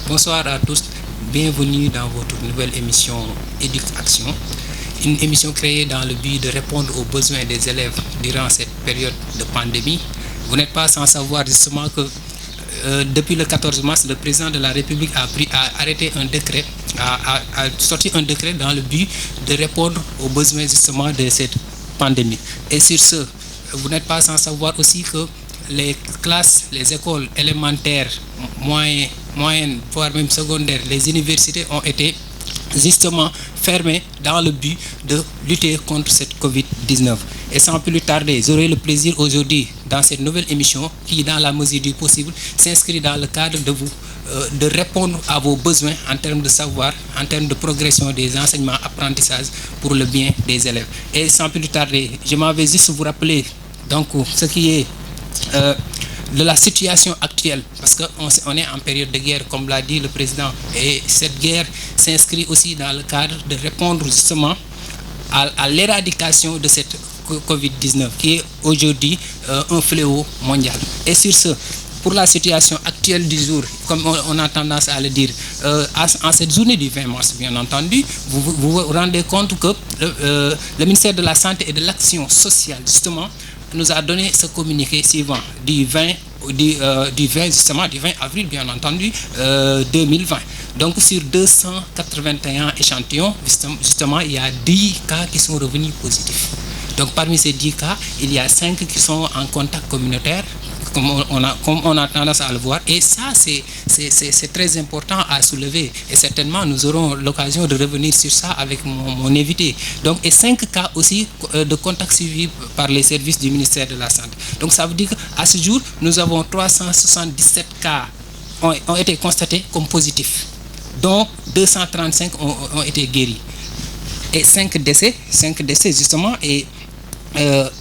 Bonsoir à tous, bienvenue dans votre nouvelle émission Éduc-Action, une émission créée dans le but de répondre aux besoins des élèves durant cette période de pandémie. Vous n'êtes pas sans savoir justement que depuis le 14 mars, le président de la République a arrêté un décret, a sorti un décret dans le but de répondre aux besoins justement de cette pandémie. Et sur ce, vous n'êtes pas sans savoir aussi que les classes, les écoles élémentaires, moyennes, voire même secondaires, les universités ont été justement fermées dans le but de lutter contre cette Covid-19. Et sans plus tarder, j'aurai le plaisir aujourd'hui, dans cette nouvelle émission, qui, dans la mesure du possible, s'inscrit dans le cadre de répondre à vos besoins en termes de savoir, en termes de progression des enseignements, apprentissages pour le bien des élèves. Et sans plus tarder, je m'en vais juste vous rappeler donc ce qui est de la situation actuelle, parce qu'on est en période de guerre, comme l'a dit le président, et cette guerre s'inscrit aussi dans le cadre de répondre justement à l'éradication de cette Covid-19, qui est aujourd'hui un fléau mondial. Et sur ce, pour la situation actuelle du jour, comme on a tendance à le dire, en cette journée du 20 mars, bien entendu, vous vous rendez compte que le ministère de la Santé et de l'Action sociale, justement, nous a donné ce communiqué suivant du 20 avril, bien entendu, 2020. Donc, sur 281 échantillons, justement, il y a 10 cas qui sont revenus positifs. Donc, parmi ces 10 cas, il y a 5 qui sont en contact communautaire, comme on a tendance à le voir. Et ça, c'est très important à soulever. Et certainement, nous aurons l'occasion de revenir sur ça avec mon invité. Donc, et 5 cas aussi de contact suivis par les services du ministère de la Santé. Donc, ça veut dire qu'à ce jour, nous avons 377 cas ont été constatés comme positifs, dont 235 ont été guéris. Et 5 décès justement, et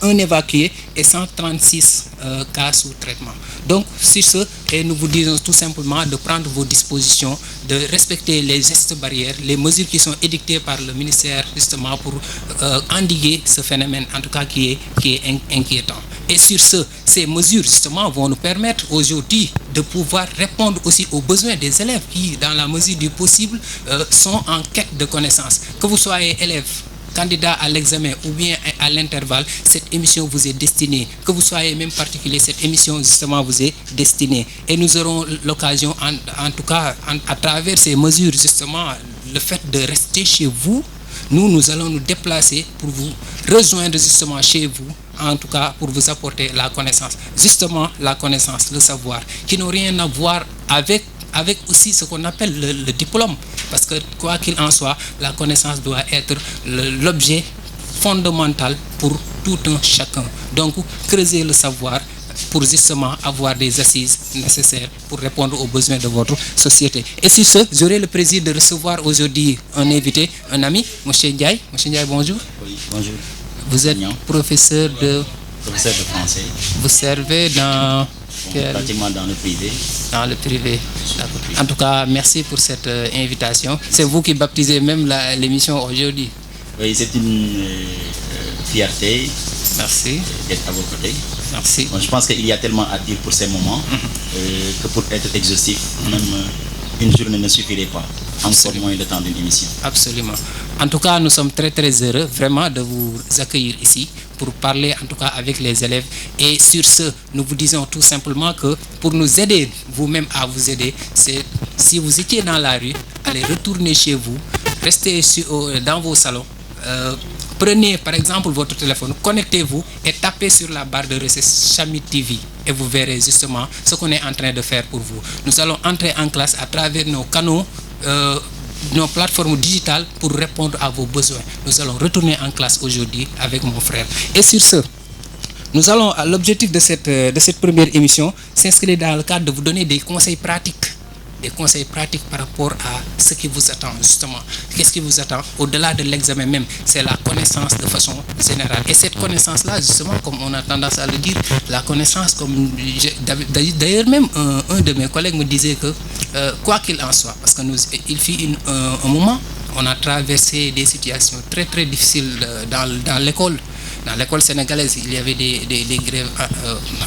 un évacué et 136 cas sous traitement. Donc, sur ce, et nous vous disons tout simplement de prendre vos dispositions, de respecter les gestes barrières, les mesures qui sont édictées par le ministère justement pour endiguer ce phénomène, en tout cas qui est inquiétant. Et sur ce, ces mesures justement vont nous permettre aujourd'hui de pouvoir répondre aussi aux besoins des élèves qui, dans la mesure du possible, sont en quête de connaissances. Que vous soyez élève, candidat à l'examen ou bien à l'intervalle, cette émission vous est destinée. Que vous soyez même particulier, cette émission justement vous est destinée. Et nous aurons l'occasion, en tout cas, à travers ces mesures justement, le fait de rester chez vous, nous allons nous déplacer pour vous rejoindre justement chez vous, en tout cas pour vous apporter la connaissance. Justement, la connaissance, le savoir, qui n'ont rien à voir avec aussi ce qu'on appelle le diplôme. Parce que quoi qu'il en soit, la connaissance doit être l'objet fondamental pour tout un chacun. Donc, creuser le savoir pour justement avoir des assises nécessaires pour répondre aux besoins de votre société. Et sur ce, j'aurai le plaisir de recevoir aujourd'hui un invité, un ami, M. Ndiaye. M. Ndiaye, bonjour. Oui, bonjour. Vous êtes professeur de français. Vous servez dans... Pratiquement dans le privé. Dans le privé. En tout cas, merci pour cette invitation. C'est vous qui baptisez même l'émission aujourd'hui. Oui, c'est une fierté. Merci. D'être à vos côtés. Merci. Bon, je pense qu'il y a tellement à dire pour ces moments que pour être exhaustif, même une journée ne suffirait pas. Encore moins le temps d'une émission. Absolument. En tout cas, nous sommes très très heureux vraiment de vous accueillir ici pour parler en tout cas avec les élèves. Et sur ce, nous vous disons tout simplement que pour nous aider, vous-même à vous aider, c'est si vous étiez dans la rue, allez retourner chez vous, restez dans vos salons, prenez par exemple votre téléphone, connectez-vous et tapez sur la barre de recherche Chami TV et vous verrez justement ce qu'on est en train de faire pour vous. Nous allons entrer en classe à travers nos canaux, nos plateformes digitales pour répondre à vos besoins. Nous allons retourner en classe aujourd'hui avec mon frère. Et sur ce, nous allons, l'objectif de cette première émission, s'inscrire dans le cadre de vous donner des conseils pratiques par rapport à ce qui vous attend justement. Qu'est-ce qui vous attend au-delà de l'examen même? C'est la connaissance de façon générale. Et cette connaissance-là, justement, comme on a tendance à le dire, la connaissance, comme d'ailleurs même un de mes collègues me disait que quoi qu'il en soit, parce qu'il fut un moment, on a traversé des situations très très difficiles dans l'école. Dans l'école sénégalaise, il y avait des grèves,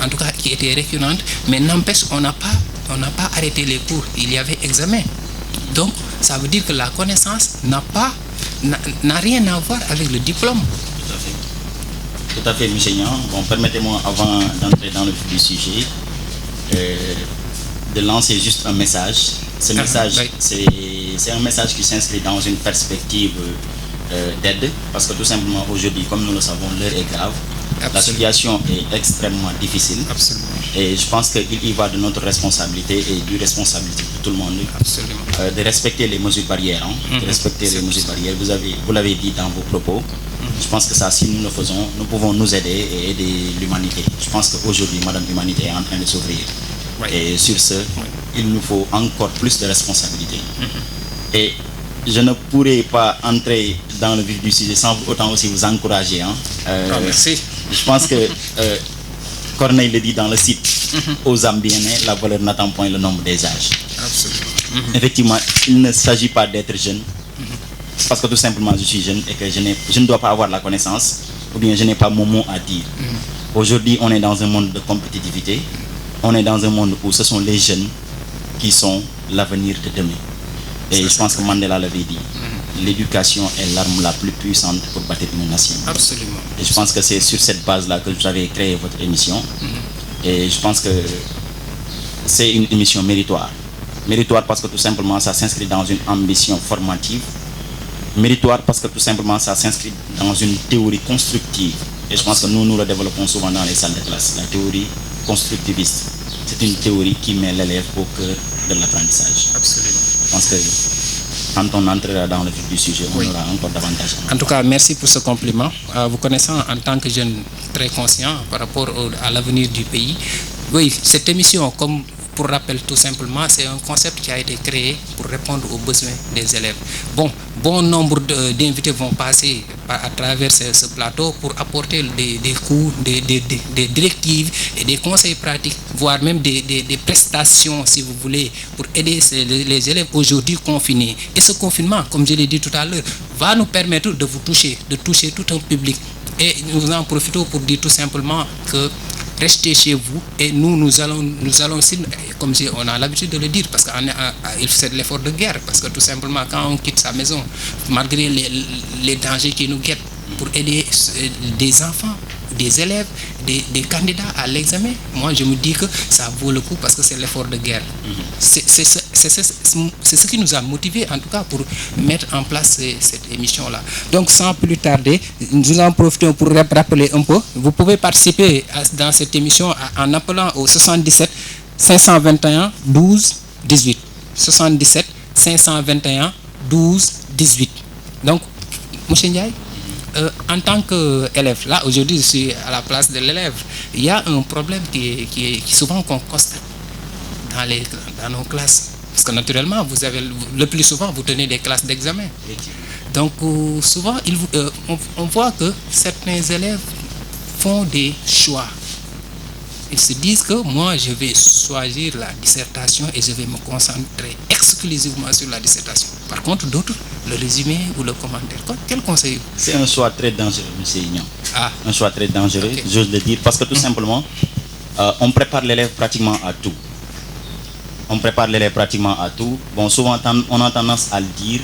en tout cas, qui étaient récurrentes, mais n'empêche, on n'a pas on n'a pas arrêté les cours, il y avait examen. Donc, ça veut dire que la connaissance n'a rien à voir avec le diplôme. Tout à fait, M. Niang. Bon, permettez-moi, avant d'entrer dans le vif du sujet, de lancer juste un message. Ce message, c'est un message qui s'inscrit dans une perspective d'aide, parce que tout simplement aujourd'hui, comme nous le savons, l'heure est grave. Absolument. La situation est extrêmement difficile. Absolument. Et je pense qu'il y va de notre responsabilité et du responsabilité de tout le monde. Absolument. De respecter les mesures barrières. De respecter les mesures barrières. Vous l'avez dit dans vos propos. Je pense que ça, si nous le faisons, nous pouvons nous aider et aider l'humanité. Je pense qu'aujourd'hui, Madame Humanité est en train de s'ouvrir. Et sur ce, il nous faut encore plus de responsabilité. Et je ne pourrais pas entrer dans le vif du sujet sans autant aussi vous encourager. Merci. Je pense que Corneille le dit dans le site, aux âmes bien nées, la valeur n'attend point le nombre des âges. Absolument. Effectivement, il ne s'agit pas d'être jeune, parce que tout simplement je suis jeune et que je ne dois pas avoir la connaissance, ou bien je n'ai pas mon mot à dire. Aujourd'hui, on est dans un monde de compétitivité, on est dans un monde où ce sont les jeunes qui sont l'avenir de demain. Et je pense que Mandela l'avait dit, l'éducation est l'arme la plus puissante pour bâtir une nation. Absolument. Et je pense que c'est sur cette base-là que vous avez créé votre émission. Et je pense que c'est une émission méritoire. Méritoire parce que tout simplement ça s'inscrit dans une ambition formative. Méritoire parce que tout simplement ça s'inscrit dans une théorie constructive. Et je pense que nous le développons souvent dans les salles de classe. La théorie constructiviste, c'est une théorie qui met l'élève au cœur de l'apprentissage. Absolument. Je pense que quand on entrera dans le vif du sujet, on aura encore davantage. En tout cas, merci pour ce compliment. Vous connaissant en tant que jeune très conscient par rapport à l'avenir du pays, oui, cette émission, comme pour rappel tout simplement, c'est un concept qui a été créé pour répondre aux besoins des élèves. Bon nombre d'invités vont passer à travers ce plateau pour apporter des cours, des directives et des conseils pratiques, voire même des prestations, si vous voulez, pour aider les élèves aujourd'hui confinés. Et ce confinement, comme je l'ai dit tout à l'heure, va nous permettre de toucher tout un public. Et nous en profitons pour dire tout simplement que restez chez vous et nous allons, comme on a l'habitude de le dire, parce qu'il fait l'effort de guerre, parce que tout simplement quand on quitte sa maison, malgré les dangers qui nous guettent, pour aider des enfants, des élèves, des candidats à l'examen, moi je me dis que ça vaut le coup parce que c'est l'effort de guerre. C'est ce qui nous a motivés en tout cas pour mettre en place cette émission-là. Donc sans plus tarder, nous en profitons pour rappeler un peu. Vous pouvez participer dans cette émission en appelant au 77 521 12 18. 77 521 12 18. Donc, M. Ndiaye, en tant qu'élève, là aujourd'hui je suis à la place de l'élève, il y a un problème qui souvent qu'on constate dans nos classes. Parce que naturellement, le plus souvent, vous tenez des classes d'examen. Donc souvent, on voit que certains élèves font des choix. Ils se disent que moi, je vais choisir la dissertation et je vais me concentrer exclusivement sur la dissertation. Par contre, d'autres, le résumé ou le commentaire. Quel conseil? C'est un choix très dangereux, M. Ignan. Un choix très dangereux, j'ose le dire, parce que tout simplement, on prépare l'élève pratiquement à tout. On prépare l'élève pratiquement à tout. Bon, souvent, on a tendance à le dire,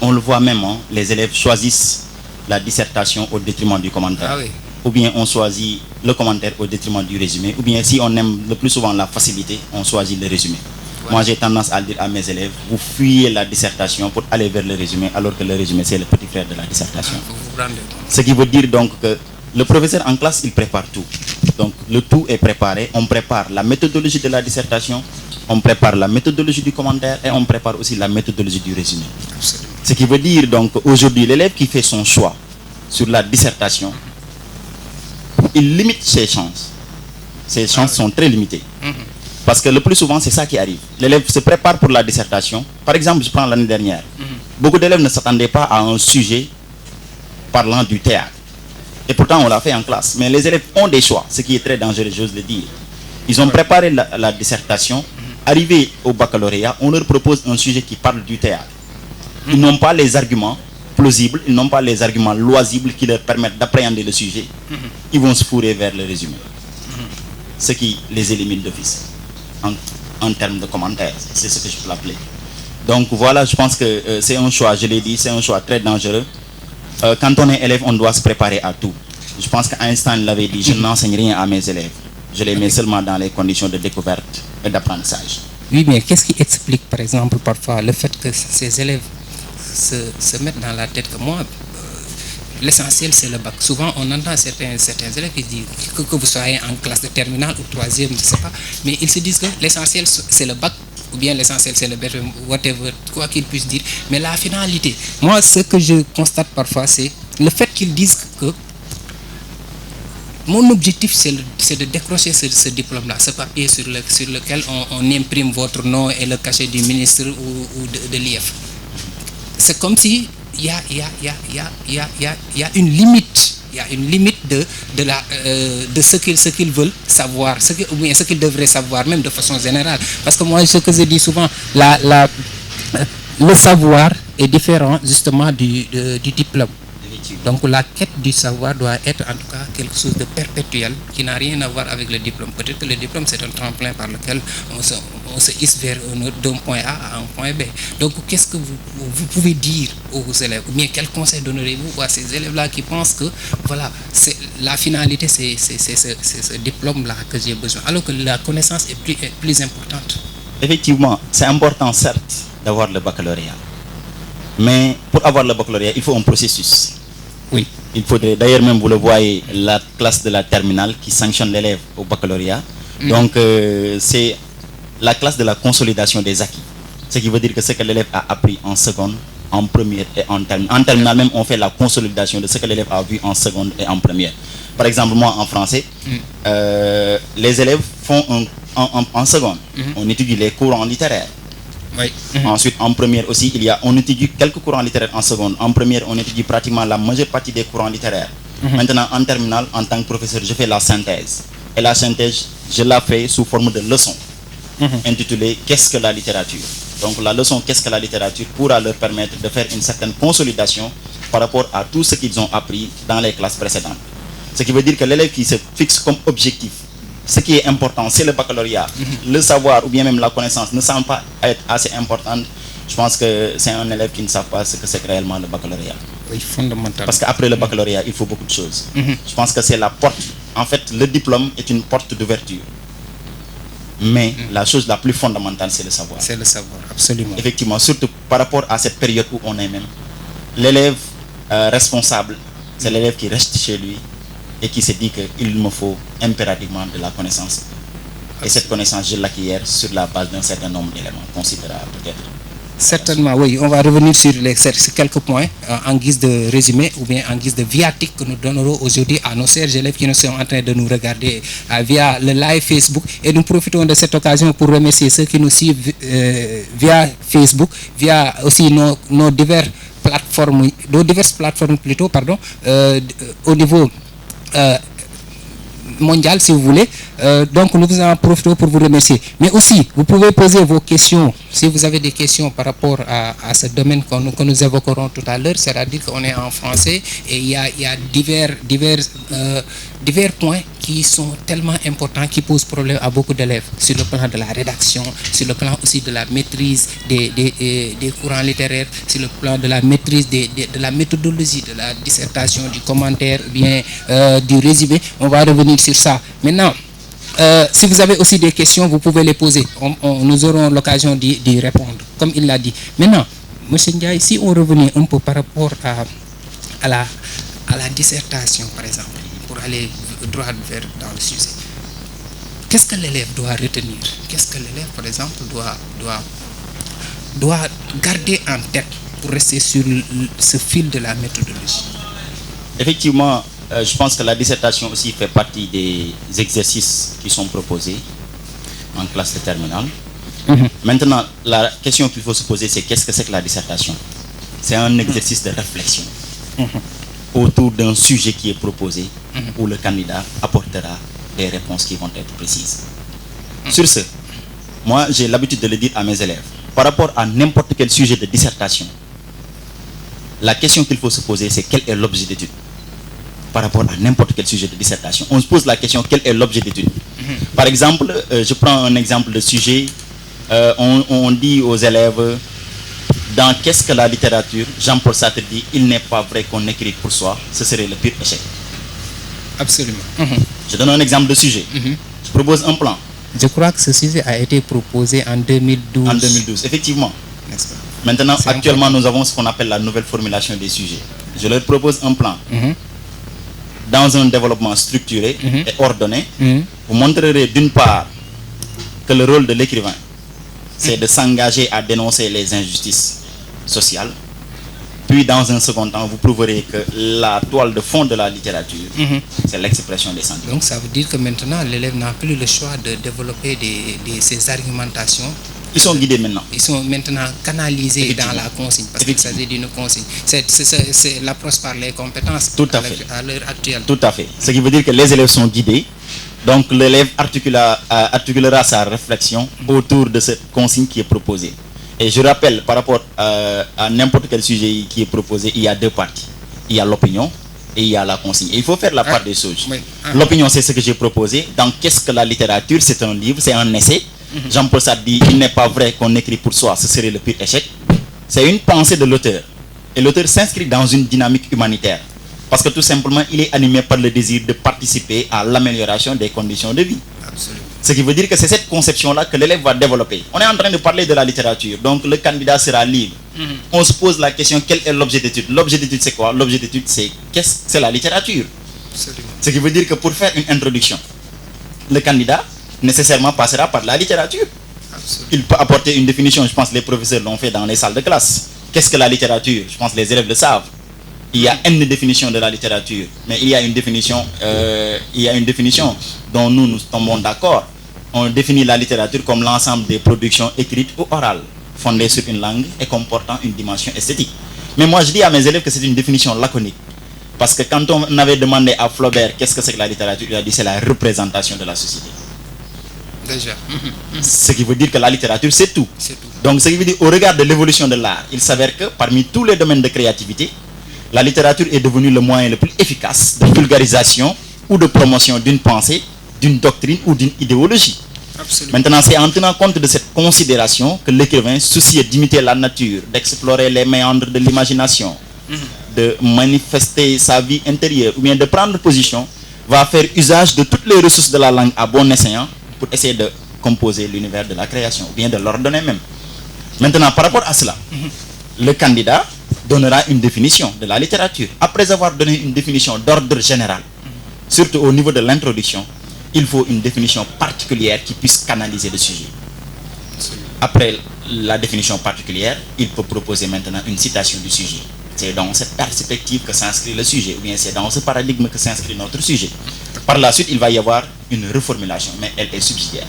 on le voit même, les élèves choisissent la dissertation au détriment du commentaire. Ou bien on choisit le commentaire au détriment du résumé, ou bien si on aime le plus souvent la facilité, on choisit le résumé. Moi j'ai tendance à dire à mes élèves, vous fuyez la dissertation pour aller vers le résumé, alors que le résumé c'est le petit frère de la dissertation. Ce qui veut dire donc que le professeur en classe il prépare tout. Donc le tout est préparé, on prépare la méthodologie de la dissertation, on prépare la méthodologie du commentaire et on prépare aussi la méthodologie du résumé. Ce qui veut dire donc aujourd'hui l'élève qui fait son choix sur la dissertation, il limite ses chances. Ses chances sont très limitées. Parce que le plus souvent, c'est ça qui arrive. L'élève se prépare pour la dissertation. Par exemple, je prends l'année dernière. Beaucoup d'élèves ne s'attendaient pas à un sujet parlant du théâtre. Et pourtant, on l'a fait en classe. Mais les élèves ont des choix, ce qui est très dangereux, j'ose le dire. Ils ont préparé la dissertation. Arrivés au baccalauréat, on leur propose un sujet qui parle du théâtre. Ils n'ont pas les arguments plausibles, ils n'ont pas les arguments loisibles qui leur permettent d'appréhender le sujet. Ils vont se fourrer vers le résumé. Ce qui les élimine d'office. en termes de commentaires. C'est ce que je peux l'appeler. Donc voilà, je pense que c'est un choix, je l'ai dit, c'est un choix très dangereux. Quand on est élève, on doit se préparer à tout. Je pense qu'Einstein l'avait dit, je n'enseigne rien à mes élèves. Je les mets seulement dans les conditions de découverte et d'apprentissage. Oui, mais qu'est-ce qui explique, par exemple, parfois, le fait que ces élèves se mettent dans la tête que moi, l'essentiel c'est le bac. Souvent, on entend certains élèves qui disent que vous soyez en classe de terminale ou troisième, je ne sais pas, mais ils se disent que l'essentiel c'est le bac, ou bien l'essentiel c'est le BFM, whatever, quoi qu'ils puissent dire. Mais la finalité, moi, ce que je constate parfois, c'est le fait qu'ils disent que mon objectif, c'est de décrocher ce diplôme-là, ce papier sur lequel on imprime votre nom et le cachet du ministre ou de l'IF. C'est comme si il y a une limite. Il y a une limite de ce qu'ils veulent savoir, ou bien ce qu'ils devraient savoir, même de façon générale. Parce que moi, ce que je dis souvent, le savoir est différent justement du diplôme. Donc la quête du savoir doit être en tout cas quelque chose de perpétuel qui n'a rien à voir avec le diplôme. Peut-être que le diplôme c'est un tremplin par lequel on se hisse vers d'un point A à un point B. Donc qu'est-ce que vous pouvez dire aux élèves, ou bien quel conseil donnerez-vous à ces élèves-là qui pensent que voilà, la finalité c'est ce diplôme-là que j'ai besoin, alors que la connaissance est plus importante. Effectivement, c'est important certes d'avoir le baccalauréat. Mais pour avoir le baccalauréat, il faut un processus. Oui. Il faudrait, d'ailleurs même vous le voyez, la classe de la terminale qui sanctionne l'élève au baccalauréat. Donc c'est la classe de la consolidation des acquis. Ce qui veut dire que ce que l'élève a appris en seconde, en première et en terminale. En terminale même, on fait la consolidation de ce que l'élève a vu en seconde et en première. Par exemple, moi en français, les élèves font en seconde. On étudie les courants littéraires. Oui. Ensuite, en première aussi, on étudie quelques courants littéraires en seconde. En première, on étudie pratiquement la majeure partie des courants littéraires. Maintenant, en terminale, en tant que professeur, je fais la synthèse. Et la synthèse, je la fais sous forme de leçon, intitulée « Qu'est-ce que la littérature ?» Donc la leçon « Qu'est-ce que la littérature ?» pourra leur permettre de faire une certaine consolidation par rapport à tout ce qu'ils ont appris dans les classes précédentes. Ce qui veut dire que l'élève qui se fixe comme objectif ce qui est important, c'est le baccalauréat. Le savoir ou bien même la connaissance ne semble pas être assez importante. Je pense que c'est un élève qui ne sait pas ce que c'est réellement le baccalauréat. Oui, fondamental. Parce qu'après le baccalauréat, il faut beaucoup de choses. Je pense que c'est la porte. En fait, le diplôme est une porte d'ouverture. Mais la chose la plus fondamentale, c'est le savoir. C'est le savoir, absolument. Effectivement, surtout par rapport à cette période où on est même. L'élève responsable, c'est l'élève qui reste chez lui et qui se dit qu'il me faut impérativement de la connaissance. Et cette connaissance, je l'acquiers sur la base d'un certain nombre d'éléments considérables peut-être. Certainement, oui. On va revenir sur quelques points en guise de résumé ou bien en guise de viatique que nous donnerons aujourd'hui à nos chers élèves qui sont en train de nous regarder via le live Facebook. Et nous profitons de cette occasion pour remercier ceux qui nous suivent via Facebook, via aussi nos diverses plateformes plutôt, pardon, au niveau mondial si vous voulez. Donc nous vous en profitons pour vous remercier. Mais aussi, vous pouvez poser vos questions si vous avez des questions par rapport à ce domaine que nous évoquerons tout à l'heure. C'est-à-dire qu'on est en français et il y a divers points qui sont tellement importants, qui posent problème à beaucoup d'élèves sur le plan de la rédaction, sur le plan aussi de la maîtrise des courants littéraires, sur le plan de la maîtrise de la méthodologie, de la dissertation, du commentaire, bien du résumé. On va revenir sur ça. Maintenant, si vous avez aussi des questions, vous pouvez les poser. Nous aurons l'occasion d'y répondre, comme il l'a dit. Maintenant, M. Ndiaye, si on revenait un peu par rapport à la dissertation, par exemple, pour aller droit dans le sujet, qu'est-ce que l'élève doit retenir? Qu'est-ce que l'élève, par exemple, doit garder en tête pour rester sur ce fil de la méthodologie? Effectivement, je pense que la dissertation aussi fait partie des exercices qui sont proposés en classe de terminale. Maintenant, la question qu'il faut se poser, c'est qu'est-ce que c'est que la dissertation? C'est un exercice de réflexion autour d'un sujet qui est proposé où le candidat apportera des réponses qui vont être précises. Sur ce, moi j'ai l'habitude de le dire à mes élèves, par rapport à n'importe quel sujet de dissertation, la question qu'il faut se poser, c'est quel est l'objet d'étude? par rapport à n'importe quel sujet de dissertation. On se pose la question, quel est l'objet d'étude? Par exemple, je prends un exemple de sujet, on dit aux élèves, dans qu'est-ce que la littérature? Jean-Paul Sartre dit, il n'est pas vrai qu'on écrit pour soi, ce serait le pire échec. Absolument. Je donne un exemple de sujet. Je propose un plan. Je crois que ce sujet a été proposé en 2012. En 2012, effectivement. N'est-ce pas? Maintenant, actuellement, nous avons ce qu'on appelle la nouvelle formulation des sujets. Je leur propose un plan. Dans un développement structuré et ordonné, vous montrerez d'une part que le rôle de l'écrivain, c'est de s'engager à dénoncer les injustices sociales. Puis, dans un second temps, vous prouverez que la toile de fond de la littérature, c'est l'expression des sentiments. Donc, ça veut dire que maintenant, l'élève n'a plus le choix de développer ces argumentations. Ils sont guidés maintenant. Ils sont maintenant canalisés dans la consigne, parce qu'il s'agit d'une consigne. C'est l'approche par les compétences. Tout à fait. À l'heure actuelle. Tout à fait. Ce qui veut dire que les élèves sont guidés. Donc, l'élève articulera sa réflexion autour de cette consigne qui est proposée. Et je rappelle, par rapport à n'importe quel sujet qui est proposé, il y a deux parties. Il y a l'opinion et il y a la consigne. Et il faut faire la part des choses. L'opinion, c'est ce que j'ai proposé. Donc, qu'est-ce que la littérature? C'est un livre, c'est un essai. Jean-Paul Sartre dit, il n'est pas vrai qu'on écrit pour soi, ce serait le pire échec. C'est une pensée de l'auteur. Et l'auteur s'inscrit dans une dynamique humanitaire. Parce que tout simplement, il est animé par le désir de participer à l'amélioration des conditions de vie. Absolument. Ce qui veut dire que c'est cette conception-là que l'élève va développer. On est en train de parler de la littérature, donc le candidat sera libre. On se pose la question, quel est l'objet d'étude? L'objet d'étude, c'est quoi? L'objet d'étude, c'est la littérature. Absolument. Ce qui veut dire que pour faire une introduction, le candidat nécessairement passera par la littérature. Absolument. Il peut apporter une définition, je pense que les professeurs l'ont fait dans les salles de classe. Qu'est-ce que la littérature? Je pense que les élèves le savent. Il y a une définition de la littérature, mais il y a une définition dont nous tombons d'accord. On définit la littérature comme l'ensemble des productions écrites ou orales, fondées sur une langue et comportant une dimension esthétique. Mais moi, je dis à mes élèves que c'est une définition laconique. Parce que quand on avait demandé à Flaubert qu'est-ce que c'est que la littérature, il a dit c'est la représentation de la société. Déjà. Ce qui veut dire que la littérature, c'est tout. C'est tout. Donc, ce qui veut dire, au regard de l'évolution de l'art, il s'avère que parmi tous les domaines de créativité, la littérature est devenue le moyen le plus efficace de vulgarisation ou de promotion d'une pensée, d'une doctrine ou d'une idéologie. Absolument. Maintenant, c'est en tenant compte de cette considération que l'écrivain, soucieux d'imiter la nature, d'explorer les méandres de l'imagination, de manifester sa vie intérieure ou bien de prendre position, va faire usage de toutes les ressources de la langue à bon escient pour essayer de composer l'univers de la création ou bien de l'ordonner même. Maintenant, par rapport à cela, le candidat donnera une définition de la littérature. Après avoir donné une définition d'ordre général, surtout au niveau de l'introduction, il faut une définition particulière qui puisse canaliser le sujet. Après la définition particulière, il peut proposer maintenant une citation du sujet. C'est dans cette perspective que s'inscrit le sujet, ou bien c'est dans ce paradigme que s'inscrit notre sujet. Par la suite, il va y avoir une reformulation, mais elle est subsidiaire.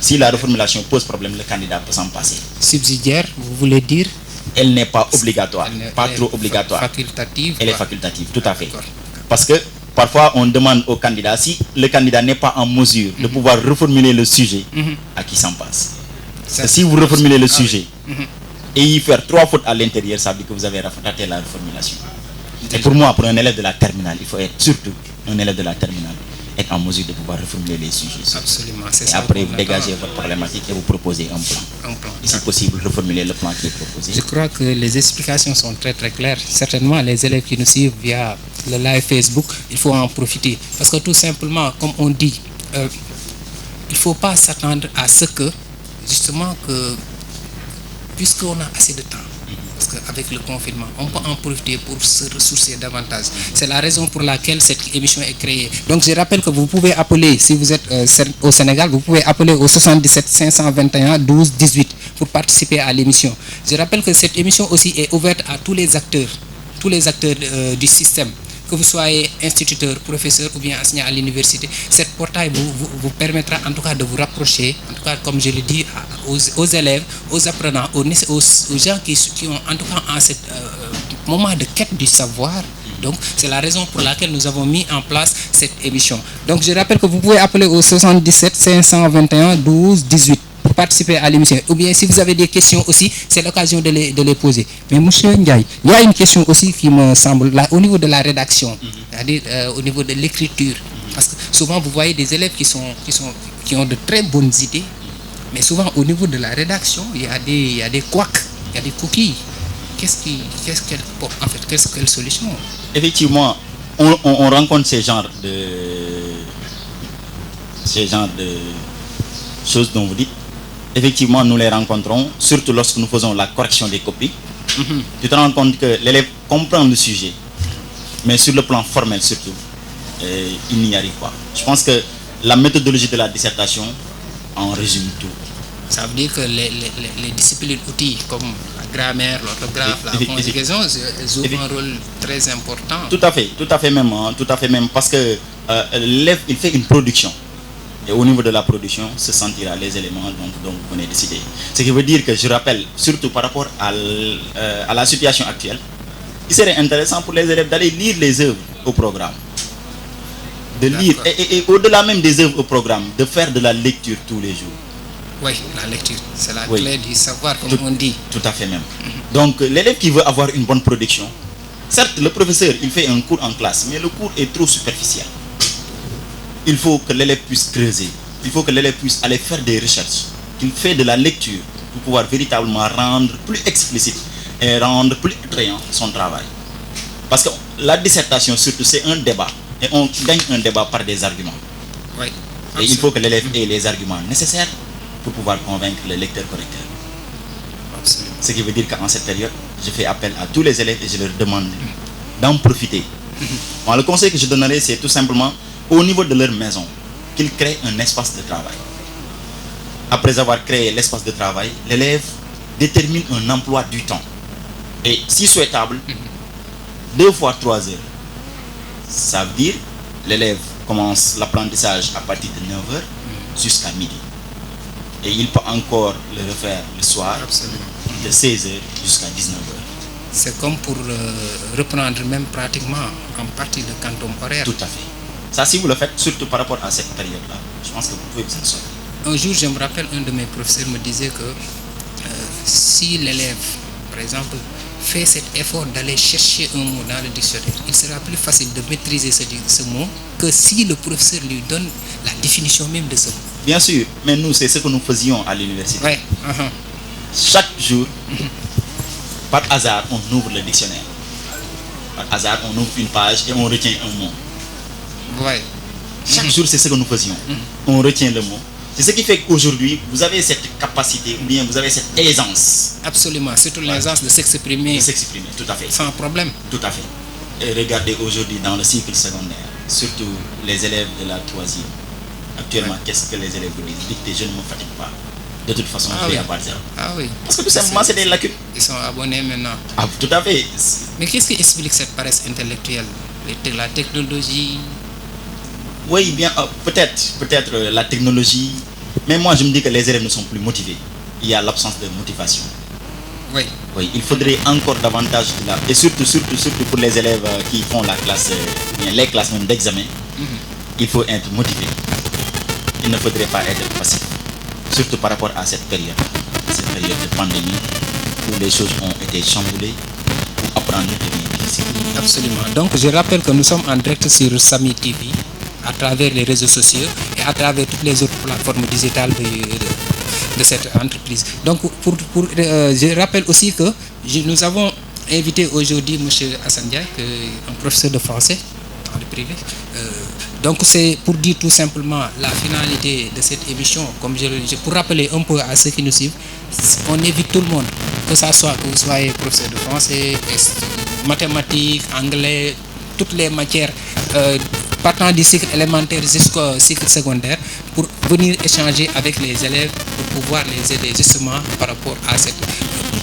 Si la reformulation pose problème, le candidat peut s'en passer. Subsidiaire, vous voulez dire? Elle n'est pas obligatoire, pas trop obligatoire. Facultative. Elle est facultative, tout à fait. Parce que parfois, on demande au candidat, si le candidat n'est pas en mesure de pouvoir reformuler le sujet, à qui s'en passe. Si vous reformulez le sujet et y faire 3 fautes à l'intérieur, ça veut dire que vous avez raté la reformulation. Et pour moi, pour un élève de la terminale, il faut être surtout un élève de la terminale, être en mesure de pouvoir reformuler les sujets. Absolument, c'est et ça. après, vous dégagez votre problématique et vous proposez un plan. Et si possible, reformuler le plan qui est proposé. Je crois que les explications sont très très claires. Certainement, les élèves qui nous suivent via le live Facebook, il faut en profiter. Parce que tout simplement, comme on dit, il ne faut pas s'attendre à ce que, justement, puisqu'on a assez de temps, parce qu'avec le confinement, on peut en profiter pour se ressourcer davantage. C'est la raison pour laquelle cette émission est créée. Donc je rappelle que vous pouvez appeler, si vous êtes au Sénégal, vous pouvez appeler au 77 521 12 18 pour participer à l'émission. Je rappelle que cette émission aussi est ouverte à tous les acteurs du système. Que vous soyez instituteur, professeur ou bien enseignant à l'université, cette portail vous permettra en tout cas de vous rapprocher, en tout cas comme je le dis, aux élèves, aux apprenants, aux gens qui ont en tout cas en ce moment de quête du savoir. Donc c'est la raison pour laquelle nous avons mis en place cette émission. Donc je rappelle que vous pouvez appeler au 77 521 12 18 pour participer à l'émission. Ou bien si vous avez des questions aussi, c'est l'occasion de les poser. Mais monsieur Ndiaye, il y a une question aussi qui me semble, là, au niveau de la rédaction, c'est-à-dire au niveau de l'écriture. Parce que souvent, vous voyez des élèves qui ont de très bonnes idées, mais souvent, au niveau de la rédaction, il y a des couacs, il y a des coquilles. Quelle solution? Effectivement, on rencontre ces genres de choses dont vous dites. Effectivement, nous les rencontrons, surtout lorsque nous faisons la correction des copies. Tu te rends compte que l'élève comprend le sujet, mais sur le plan formel surtout, il n'y arrive pas. Je pense que la méthodologie de la dissertation en résume tout. Ça veut dire que les disciplines outils comme la grammaire, l'orthographe, la conjugaison jouent un rôle très important. Tout à fait même, parce que l'élève, il fait une production. Et au niveau de la production, se sentira les éléments dont vous venez de citer. Ce qui veut dire que, je rappelle, surtout par rapport à la situation actuelle, il serait intéressant pour les élèves d'aller lire les œuvres au programme. De lire, et au-delà même des œuvres au programme, de faire de la lecture tous les jours. Oui, la lecture, c'est la clé du savoir, comme on dit. Tout à fait même. Donc, l'élève qui veut avoir une bonne production, certes, le professeur, il fait un cours en classe, mais le cours est trop superficiel. Il faut que l'élève puisse creuser. Il faut que l'élève puisse aller faire des recherches. Qu'il fait de la lecture pour pouvoir véritablement rendre plus explicite et rendre plus attrayant son travail. Parce que la dissertation, surtout, c'est un débat. Et on gagne un débat par des arguments. Oui. Et il faut que l'élève ait les arguments nécessaires pour pouvoir convaincre le lecteur-correcteur. Ce qui veut dire qu'en cette période, je fais appel à tous les élèves et je leur demande d'en profiter. Bon, le conseil que je donnerai, c'est tout simplement, au niveau de leur maison, qu'ils créent un espace de travail. Après avoir créé l'espace de travail, l'élève détermine un emploi du temps. Et si souhaitable, 2 fois 3 heures. Ça veut dire l'élève commence l'apprentissage à partir de 9 heures jusqu'à midi. Et il peut encore le refaire le soir. Absolument. De 16 heures jusqu'à 19 heures. C'est comme pour reprendre même pratiquement en partie le quantum horaire. Tout à fait. Ça, si vous le faites, surtout par rapport à cette période-là, je pense que vous pouvez vous en sortir. Un jour, je me rappelle, un de mes professeurs me disait que si l'élève, par exemple, fait cet effort d'aller chercher un mot dans le dictionnaire, il sera plus facile de maîtriser ce mot que si le professeur lui donne la définition même de ce mot. Bien sûr, mais nous, c'est ce que nous faisions à l'université. Ouais. Chaque jour, par hasard, on ouvre le dictionnaire. Par hasard, on ouvre une page et on retient un mot. Ouais. Chaque jour, c'est ce que nous faisions. On retient le mot. C'est ce qui fait qu'aujourd'hui, vous avez cette capacité, ou bien vous avez cette aisance. Absolument, surtout l'aisance de s'exprimer. De s'exprimer, tout à fait. Sans problème. Tout à fait. Et regardez aujourd'hui dans le cycle secondaire, surtout les élèves de la 3e. Actuellement, qu'est-ce que les élèves vous disent? Dictez, je ne me fatigue pas. De toute façon, je vais avoir 0. Ah oui. Parce que tout simplement, c'est des lacunes. Ils sont abonnés maintenant. Ah, tout à fait. Mais qu'est-ce qui explique cette paresse intellectuelle? La technologie? Oui, bien, peut-être la technologie. Mais moi, je me dis que les élèves ne sont plus motivés. Il y a l'absence de motivation. Oui. Oui, il faudrait encore davantage de là. Et surtout pour les élèves qui font la classe, bien les classes même d'examen, il faut être motivé. Il ne faudrait pas être passif. Surtout par rapport à cette période de pandémie, où les choses ont été chamboulées, où apprendre devient difficile. Absolument. Donc, je rappelle que nous sommes en direct sur Samy TV, à travers les réseaux sociaux et à travers toutes les autres plateformes digitales de cette entreprise. Donc, je rappelle aussi que nous avons invité aujourd'hui M. Assane Ndiaye, un professeur de français dans le privé. Donc, c'est pour dire tout simplement la finalité de cette émission, pour rappeler un peu à ceux qui nous suivent, on invite tout le monde, que vous soyez professeur de français, mathématiques, anglais, toutes les matières, partant du cycle élémentaire jusqu'au cycle secondaire, pour venir échanger avec les élèves, pour pouvoir les aider justement par rapport à cette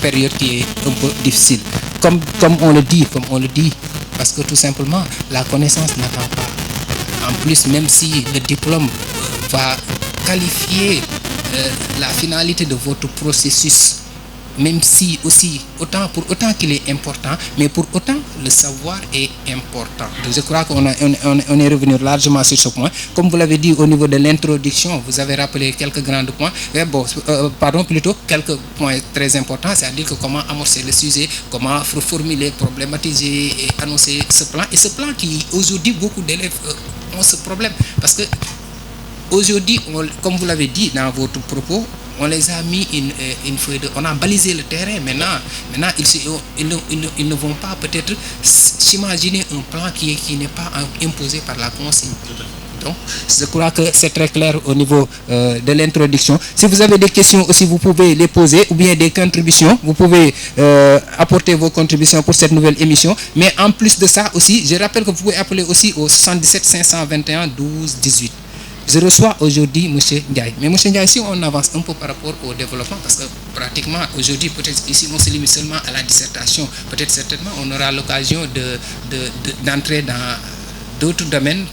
période qui est un peu difficile. Comme on le dit, parce que tout simplement, la connaissance n'attend pas. En plus, même si le diplôme va qualifier la finalité de votre processus même si aussi, pour autant qu'il est important, mais pour autant le savoir est important. Je crois qu'on est revenu largement sur ce point. Comme vous l'avez dit au niveau de l'introduction, vous avez rappelé quelques grands points, plutôt quelques points très importants, c'est-à-dire que comment amorcer le sujet, comment formuler, problématiser et annoncer ce plan. Et ce plan qui, aujourd'hui, beaucoup d'élèves ont ce problème. Parce que aujourd'hui, comme vous l'avez dit dans votre propos, on les a mis une feuille on a balisé le terrain. Maintenant ils ne vont pas peut-être s'imaginer un plan qui n'est pas imposé par la consigne. Donc, je crois que c'est très clair au niveau de l'introduction. Si vous avez des questions aussi, vous pouvez les poser, ou bien des contributions, vous pouvez apporter vos contributions pour cette nouvelle émission. Mais en plus de ça aussi, je rappelle que vous pouvez appeler aussi au 77 521 12 18. Je reçois aujourd'hui M. Ndiaye. Mais M. Ndiaye, si on avance un peu par rapport au développement, parce que pratiquement aujourd'hui, peut-être ici, on se limite seulement à la dissertation. Peut-être certainement, on aura l'occasion d'entrer dans d'autres domaines,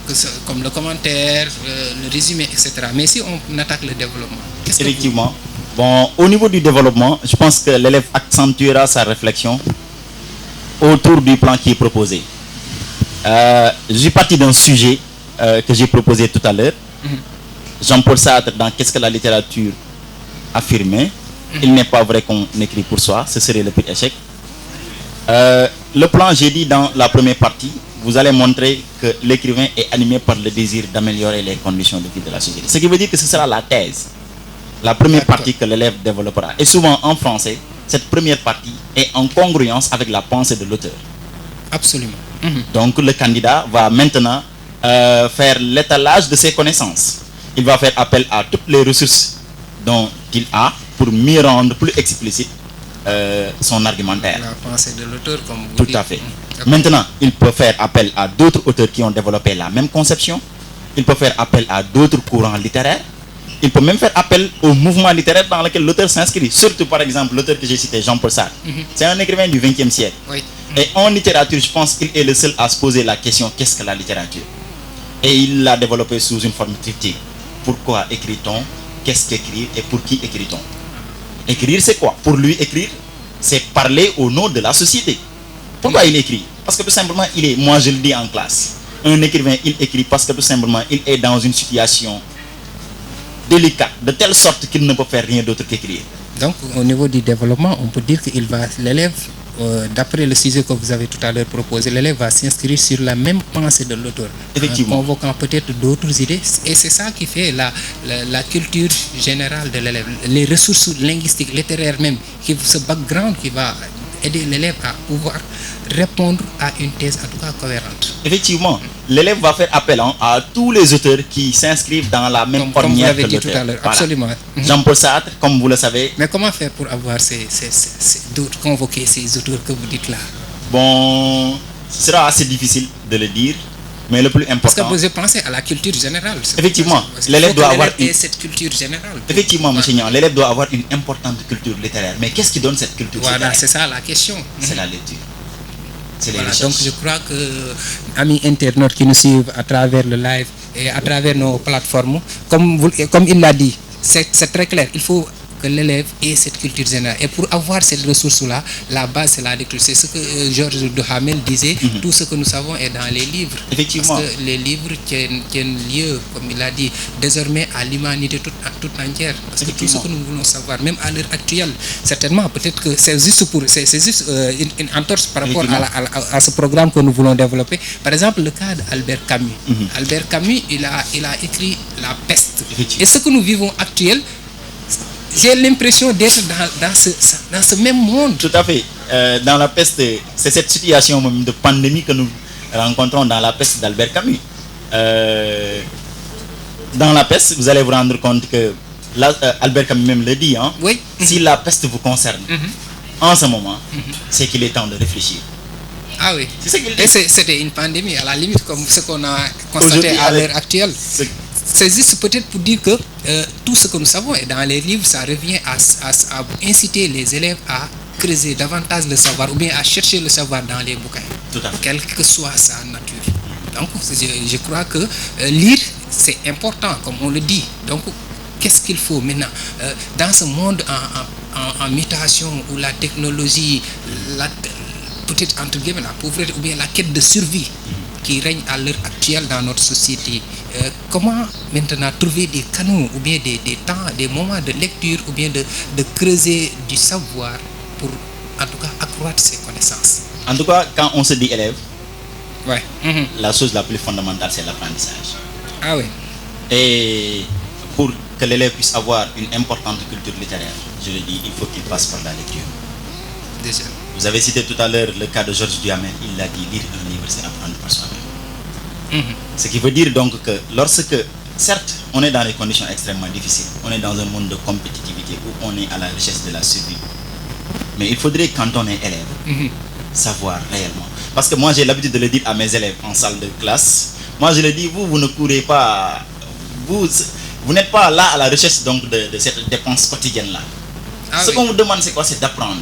comme le commentaire, le résumé, etc. Mais si on attaque le développement, effectivement. Bon, au niveau du développement, je pense que l'élève accentuera sa réflexion autour du plan qui est proposé. J'ai parti d'un sujet que j'ai proposé tout à l'heure. Jean-Paul Sartre, dans Qu'est-ce que la littérature affirmait, il n'est pas vrai qu'on écrit pour soi, ce serait le pire échec. Le plan, j'ai dit dans la première partie, vous allez montrer que l'écrivain est animé par le désir d'améliorer les conditions de vie de la société. Ce qui veut dire que ce sera la thèse, la première partie que l'élève développera. Et souvent en français, cette première partie est en congruence avec la pensée de l'auteur. Absolument. Donc le candidat va maintenant faire l'étalage de ses connaissances. Il va faire appel à toutes les ressources dont il a pour mieux rendre plus explicite son argumentaire. La pensée de l'auteur, comme vous dites. Tout à fait. Maintenant, il peut faire appel à d'autres auteurs qui ont développé la même conception. Il peut faire appel à d'autres courants littéraires. Il peut même faire appel au mouvement littéraire dans lequel l'auteur s'inscrit. Surtout, par exemple, l'auteur que j'ai cité, Jean-Paul Sartre. C'est un écrivain du XXe siècle. Oui. Et en littérature, je pense qu'il est le seul à se poser la question, qu'est-ce que la littérature? Et il l'a développé sous une forme triptyque. Pourquoi écrit-on? Qu'est-ce qu'écrire? Et pour qui écrit-on? Écrire, c'est quoi? Pour lui, écrire, c'est parler au nom de la société. Pourquoi il écrit? Parce que tout simplement, moi je le dis en classe, un écrivain, il écrit parce que tout simplement, il est dans une situation délicate, de telle sorte qu'il ne peut faire rien d'autre qu'écrire. Donc, au niveau du développement, on peut dire que l'élève, d'après le sujet que vous avez tout à l'heure proposé, l'élève va s'inscrire sur la même pensée de l'auteur. Effectivement. En convoquant peut-être d'autres idées. Et c'est ça qui fait la culture générale de l'élève. Les ressources linguistiques, littéraires même, ce background qui va aider l'élève à pouvoir répondre à une thèse en tout cas cohérente. Effectivement, l'élève va faire appel à tous les auteurs qui s'inscrivent dans la même ornière que l'auteur. Tout à l'heure. Voilà. Absolument. Jean-Paul Sartre, comme vous le savez. Mais comment faire pour avoir convoquer ces auteurs que vous dites là? Bon, ce sera assez difficile de le dire, mais le plus important... Parce que vous pensez à la culture générale. Effectivement, l'élève doit avoir cette culture générale. Effectivement, monsieur Niang, l'élève doit avoir une importante culture littéraire. Mais qu'est-ce qui donne cette culture littéraire? Voilà, c'est ça la question. C'est la lecture. C'est les recherches. Donc je crois que, amis internautes qui nous suivent à travers le live et à travers nos plateformes, comme il l'a dit, c'est très clair. Il faut que l'élève ait cette culture générale. Et pour avoir cette ressource-là, la base, c'est la lecture. C'est ce que Georges Duhamel disait, tout ce que nous savons est dans les livres. Effectivement. Parce que les livres tiennent lieu, comme il a dit, désormais à l'humanité toute entière. Parce que tout ce que nous voulons savoir, même à l'heure actuelle, certainement, peut-être que c'est juste une entorse par rapport à ce programme que nous voulons développer. Par exemple, le cas d'Albert Camus. Albert Camus, il a écrit La Peste. Et ce que nous vivons actuellement, j'ai l'impression d'être dans ce même monde. Tout à fait. Dans La Peste, c'est cette situation même de pandémie que nous rencontrons dans La Peste d'Albert Camus. Dans La Peste, vous allez vous rendre compte que Albert Camus même le dit, hein, oui. Si la peste vous concerne, en ce moment, c'est qu'il est temps de réfléchir. Ah oui. C'est ce qu'il dit. Et c'était une pandémie, à la limite, comme ce qu'on a constaté à l'heure actuelle. C'est juste peut-être pour dire que tout ce que nous savons et dans les livres, ça revient à inciter les élèves à creuser davantage le savoir ou bien à chercher le savoir dans les bouquins, quelle que soit sa nature. Donc je crois que lire, c'est important, comme on le dit. Donc qu'est-ce qu'il faut maintenant dans ce monde en mutation, où la technologie, peut-être entre guillemets la pauvreté ou bien la quête de survie qui règne à l'heure actuelle dans notre société, comment maintenant trouver des canaux ou bien des temps, des moments de lecture ou bien de creuser du savoir pour en tout cas accroître ses connaissances? En tout cas, quand on se dit élève, ouais. La chose la plus fondamentale, c'est l'apprentissage. Ah oui. Et pour que l'élève puisse avoir une importante culture littéraire, je le dis, il faut qu'il passe par la lecture. Déjà. Vous avez cité tout à l'heure le cas de Georges Duhamel, il l'a dit, lire un livre, c'est apprendre par soi-même. Ce qui veut dire donc que lorsque, certes, on est dans des conditions extrêmement difficiles, on est dans un monde de compétitivité où on est à la recherche de la survie. Mais il faudrait, quand on est élève, savoir réellement. Parce que moi, j'ai l'habitude de le dire à mes élèves en salle de classe. Moi, je le dis, vous ne courez pas, vous n'êtes pas là à la recherche donc de cette dépense quotidienne-là. Ce qu'on vous demande, c'est quoi? C'est d'apprendre.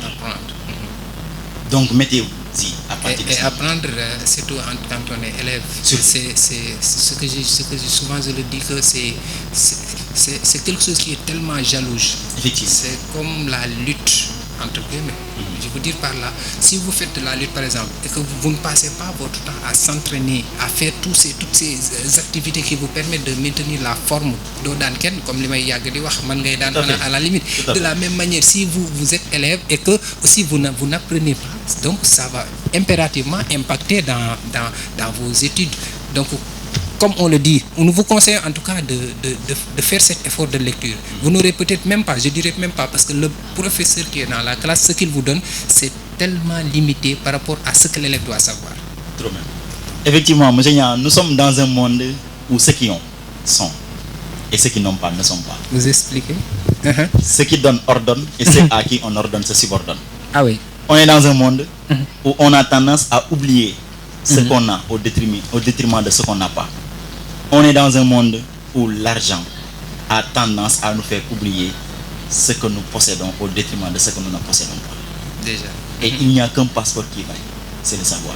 Donc, mettez-vous-y à partir de ça. Et apprendre, surtout quand on est élève, c'est ce que j'ai souvent, je le dis que c'est quelque chose qui est tellement jaloux. Effectivement. C'est comme la lutte, entre guillemets. Je veux dire par là, si vous faites de la lutte par exemple et que vous ne passez pas votre temps à s'entraîner, à faire toutes ces activités qui vous permettent de maintenir la forme d'Odanken, comme les Mayag di wax man ngay dan à la limite. De la même manière, si vous êtes élève et que aussi vous n'apprenez pas, donc ça va impérativement impacter dans vos études. Donc comme on le dit, on vous conseille en tout cas de faire cet effort de lecture. Vous n'aurez peut-être même pas, je dirais même pas, parce que le professeur qui est dans la classe, ce qu'il vous donne, c'est tellement limité par rapport à ce que l'élève doit savoir. Trop bien. Effectivement, monsieur Niang, nous sommes dans un monde où ceux qui ont sont et ceux qui n'ont pas ne sont pas. Vous expliquez? Ceux qui donnent ordonnent et ceux à qui on ordonne se subordonnent. Ah oui. On est dans un monde où on a tendance à oublier ce qu'on a au détriment de ce qu'on n'a pas. On est dans un monde où l'argent a tendance à nous faire oublier ce que nous possédons au détriment de ce que nous ne possédons pas. Déjà. Et il n'y a qu'un passeport qui vaille, c'est le savoir.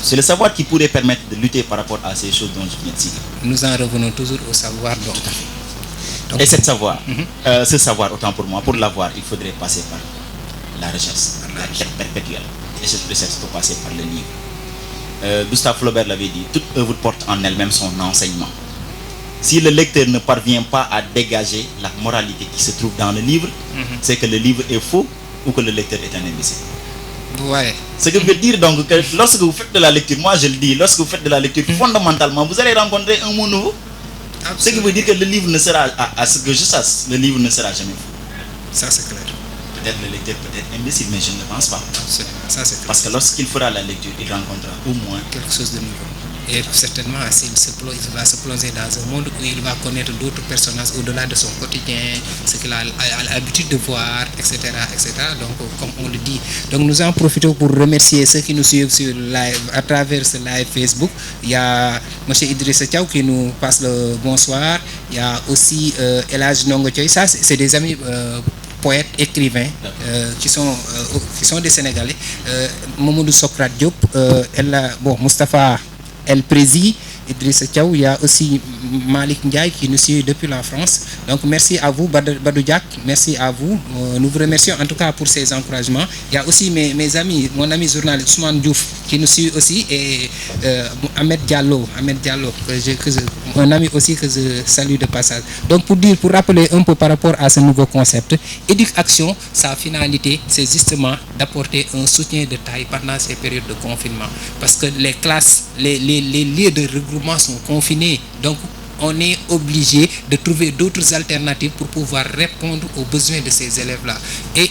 C'est le savoir qui pourrait permettre de lutter par rapport à ces choses dont je viens de citer. Nous en revenons toujours au savoir. Donc. Donc, et ce savoir, autant pour moi, pour l'avoir, il faudrait passer par la recherche, la quête perpétuelle. Et cette recherche peut passer par le livre. Gustave Flaubert l'avait dit, toute œuvre porte en elle-même son enseignement. Si le lecteur ne parvient pas à dégager la moralité qui se trouve dans le livre, c'est que le livre est faux ou que le lecteur est un imbécile. Ouais. Ce que veut dire donc que lorsque vous faites de la lecture, moi je le dis, lorsque vous faites de la lecture, fondamentalement, vous allez rencontrer un mot nouveau. Absolument. Ce qui veut dire que le livre ne sera, à ce que je sache, le livre ne sera jamais faux. Ça c'est clair. Peut-être le lecteur peut être imbécile, mais je ne pense pas. Absolument. Ça c'est clair. Parce que lorsqu'il fera la lecture, il rencontrera au moins quelque chose de nouveau. Et certainement, il va se plonger dans un monde où il va connaître d'autres personnages au-delà de son quotidien, ce qu'il a l'habitude de voir, etc., etc. Donc, comme on le dit. Donc, nous en profitons pour remercier ceux qui nous suivent sur live, à travers ce live Facebook. Il y a M. Idrissa Thiaw qui nous passe le bonsoir. Il y a aussi Elhadj Ndongo Thioye. Ça, c'est des amis poètes, écrivains qui sont des Sénégalais. Mamadou Socrate Diop, Moustapha El Prési, Idrissa Thiaw, il y a aussi Malik Ndiaye qui nous suit depuis la France. Donc merci à vous, Badou Diak, merci à vous. Nous vous remercions en tout cas pour ces encouragements. Il y a aussi mes amis, mon ami journaliste Ousmane Diouf qui nous suit aussi et Ahmed Diallo, un ami aussi que je salue de passage. Donc pour rappeler un peu par rapport à ce nouveau concept, Éduc-Action, sa finalité, c'est justement d'apporter un soutien de taille pendant ces périodes de confinement. Parce que les classes, les lieux de regroupement sont confinés. Donc on est obligé de trouver d'autres alternatives pour pouvoir répondre aux besoins de ces élèves-là. Et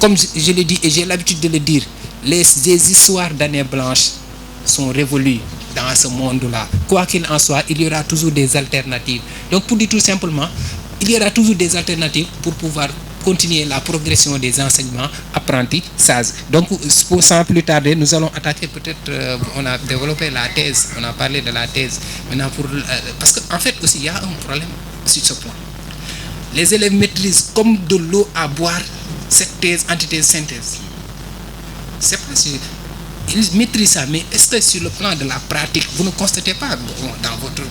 comme je le dis et j'ai l'habitude de le dire, les histoires d'années blanches sont révolues dans ce monde-là. Quoi qu'il en soit, il y aura toujours des alternatives. Donc pour dire tout simplement, il y aura toujours des alternatives pour pouvoir continuer la progression des enseignements apprentissages. Donc sans plus tarder, nous allons attaquer peut-être, on a développé la thèse, on a parlé de la thèse. Maintenant parce qu'en fait aussi, il y a un problème sur ce point. Les élèves maîtrisent comme de l'eau à boire cette thèse, antithèse, synthèse. C'est pas sûr. ils maîtrisent ça, mais est-ce que sur le plan de la pratique, vous ne constatez pas dans votre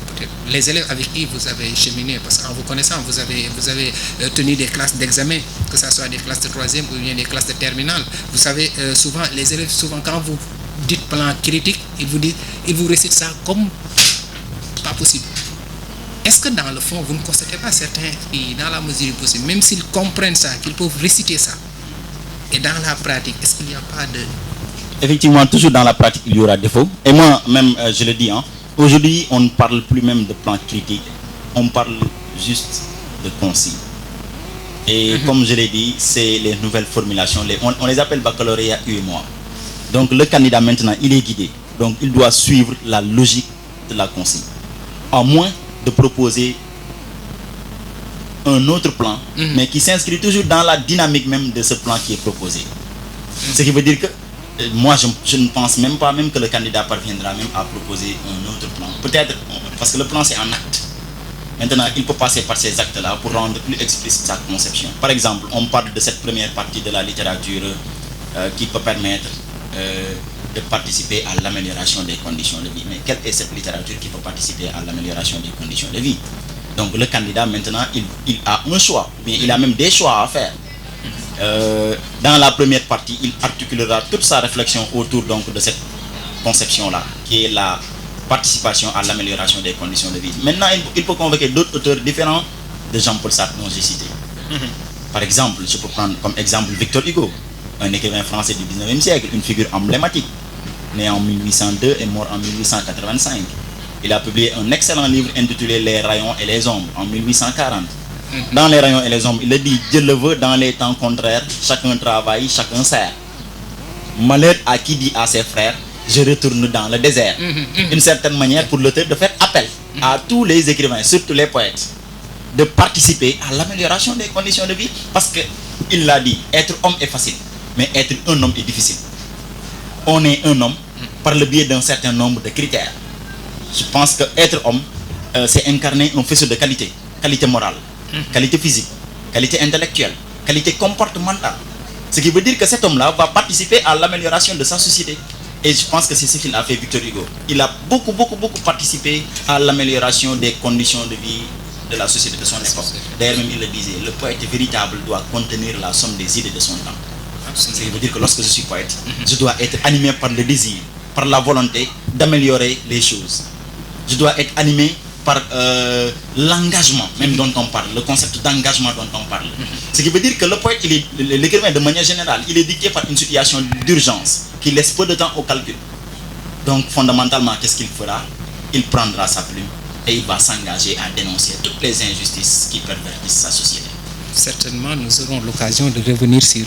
les élèves avec qui vous avez cheminé, parce qu'en vous connaissant, vous avez tenu des classes d'examen, que ce soit des classes de troisième ou bien des classes de terminale. Vous savez, souvent les élèves, quand vous dites plan critique, ils vous récitent ça comme pas possible. Est-ce que dans le fond, vous ne constatez pas certains qui, dans la mesure du possible, même s'ils comprennent ça, qu'ils peuvent réciter ça, et dans la pratique, est-ce qu'il n'y a pas de... Effectivement, toujours dans la pratique, il y aura défaut. Et moi, même, je le dis, aujourd'hui, on ne parle plus même de plan critique. On parle juste de consigne. Et comme je l'ai dit, c'est les nouvelles formulations. On les appelle baccalauréat UMOA. Donc, le candidat, maintenant, il est guidé. Donc, il doit suivre la logique de la consigne. À moins de proposer un autre plan, mais qui s'inscrit toujours dans la dynamique même de ce plan qui est proposé. Ce qui veut dire que moi, je ne pense même pas que le candidat parviendra même à proposer un autre plan. Peut-être, parce que le plan, c'est un acte. Maintenant, il peut passer par ces actes-là pour rendre plus explicite sa conception. Par exemple, on parle de cette première partie de la littérature qui peut permettre de participer à l'amélioration des conditions de vie. Mais quelle est cette littérature qui peut participer à l'amélioration des conditions de vie? Donc, le candidat, maintenant, il a un choix. Mais il a même des choix à faire. Dans la première partie, il articulera toute sa réflexion autour donc de cette conception-là, qui est la participation à l'amélioration des conditions de vie. Maintenant, il peut convoquer d'autres auteurs différents de Jean-Paul Sartre dont j'ai cité. Par exemple, je peux prendre comme exemple Victor Hugo, un écrivain français du 19e siècle, une figure emblématique, né en 1802 et mort en 1885. Il a publié un excellent livre intitulé Les rayons et les ombres en 1840. Dans les rayons et les ombres, il a dit: Dieu le veut, dans les temps contraires, chacun travaille, chacun sert. Malheur à qui dit à ses frères: je retourne dans le désert. Une certaine manière pour l'auteur de faire appel à tous les écrivains, surtout les poètes, de participer à l'amélioration des conditions de vie. Parce qu'il l'a dit, être homme est facile, mais être un homme est difficile. On est un homme par le biais d'un certain nombre de critères. Je pense que être homme, c'est incarner un faisceau de qualité. Qualité morale, qualité physique, qualité intellectuelle, qualité comportementale. Ce qui veut dire que cet homme-là va participer à l'amélioration de sa société. Et je pense que c'est ce qu'il a fait Victor Hugo. Il a beaucoup participé à l'amélioration des conditions de vie de la société de son époque. D'ailleurs même il le disait, le poète véritable doit contenir la somme des idées de son temps. Ce qui veut dire que lorsque je suis poète, je dois être animé par le désir, par la volonté d'améliorer les choses. Je dois être animé par l'engagement même dont on parle, le concept d'engagement dont on parle. Ce qui veut dire que le poète, l'écrivain de manière générale, il est dicté par une situation d'urgence qui laisse peu de temps au calcul. Donc fondamentalement, qu'est-ce qu'il fera? Il prendra sa plume et il va s'engager à dénoncer toutes les injustices qui pervertissent sa société. Certainement, nous aurons l'occasion de revenir sur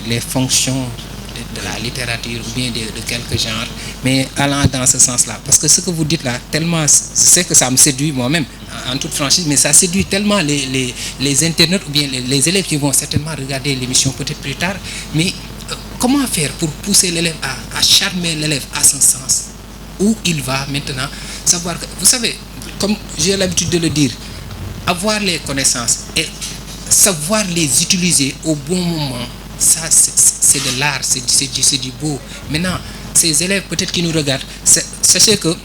les fonctions de la littérature ou bien de quelque genre, mais allant dans ce sens-là. Parce que ce que vous dites là, tellement, je sais que ça me séduit moi-même, en toute franchise, mais ça séduit tellement les internautes ou bien les élèves qui vont certainement regarder l'émission peut-être plus tard. Mais comment faire pour pousser l'élève à charmer l'élève à son sens, où il va maintenant savoir que, vous savez, comme j'ai l'habitude de le dire, avoir les connaissances et savoir les utiliser au bon moment, ça c'est de l'art, c'est du beau. Maintenant, ces élèves peut-être qui nous regardent, sachez que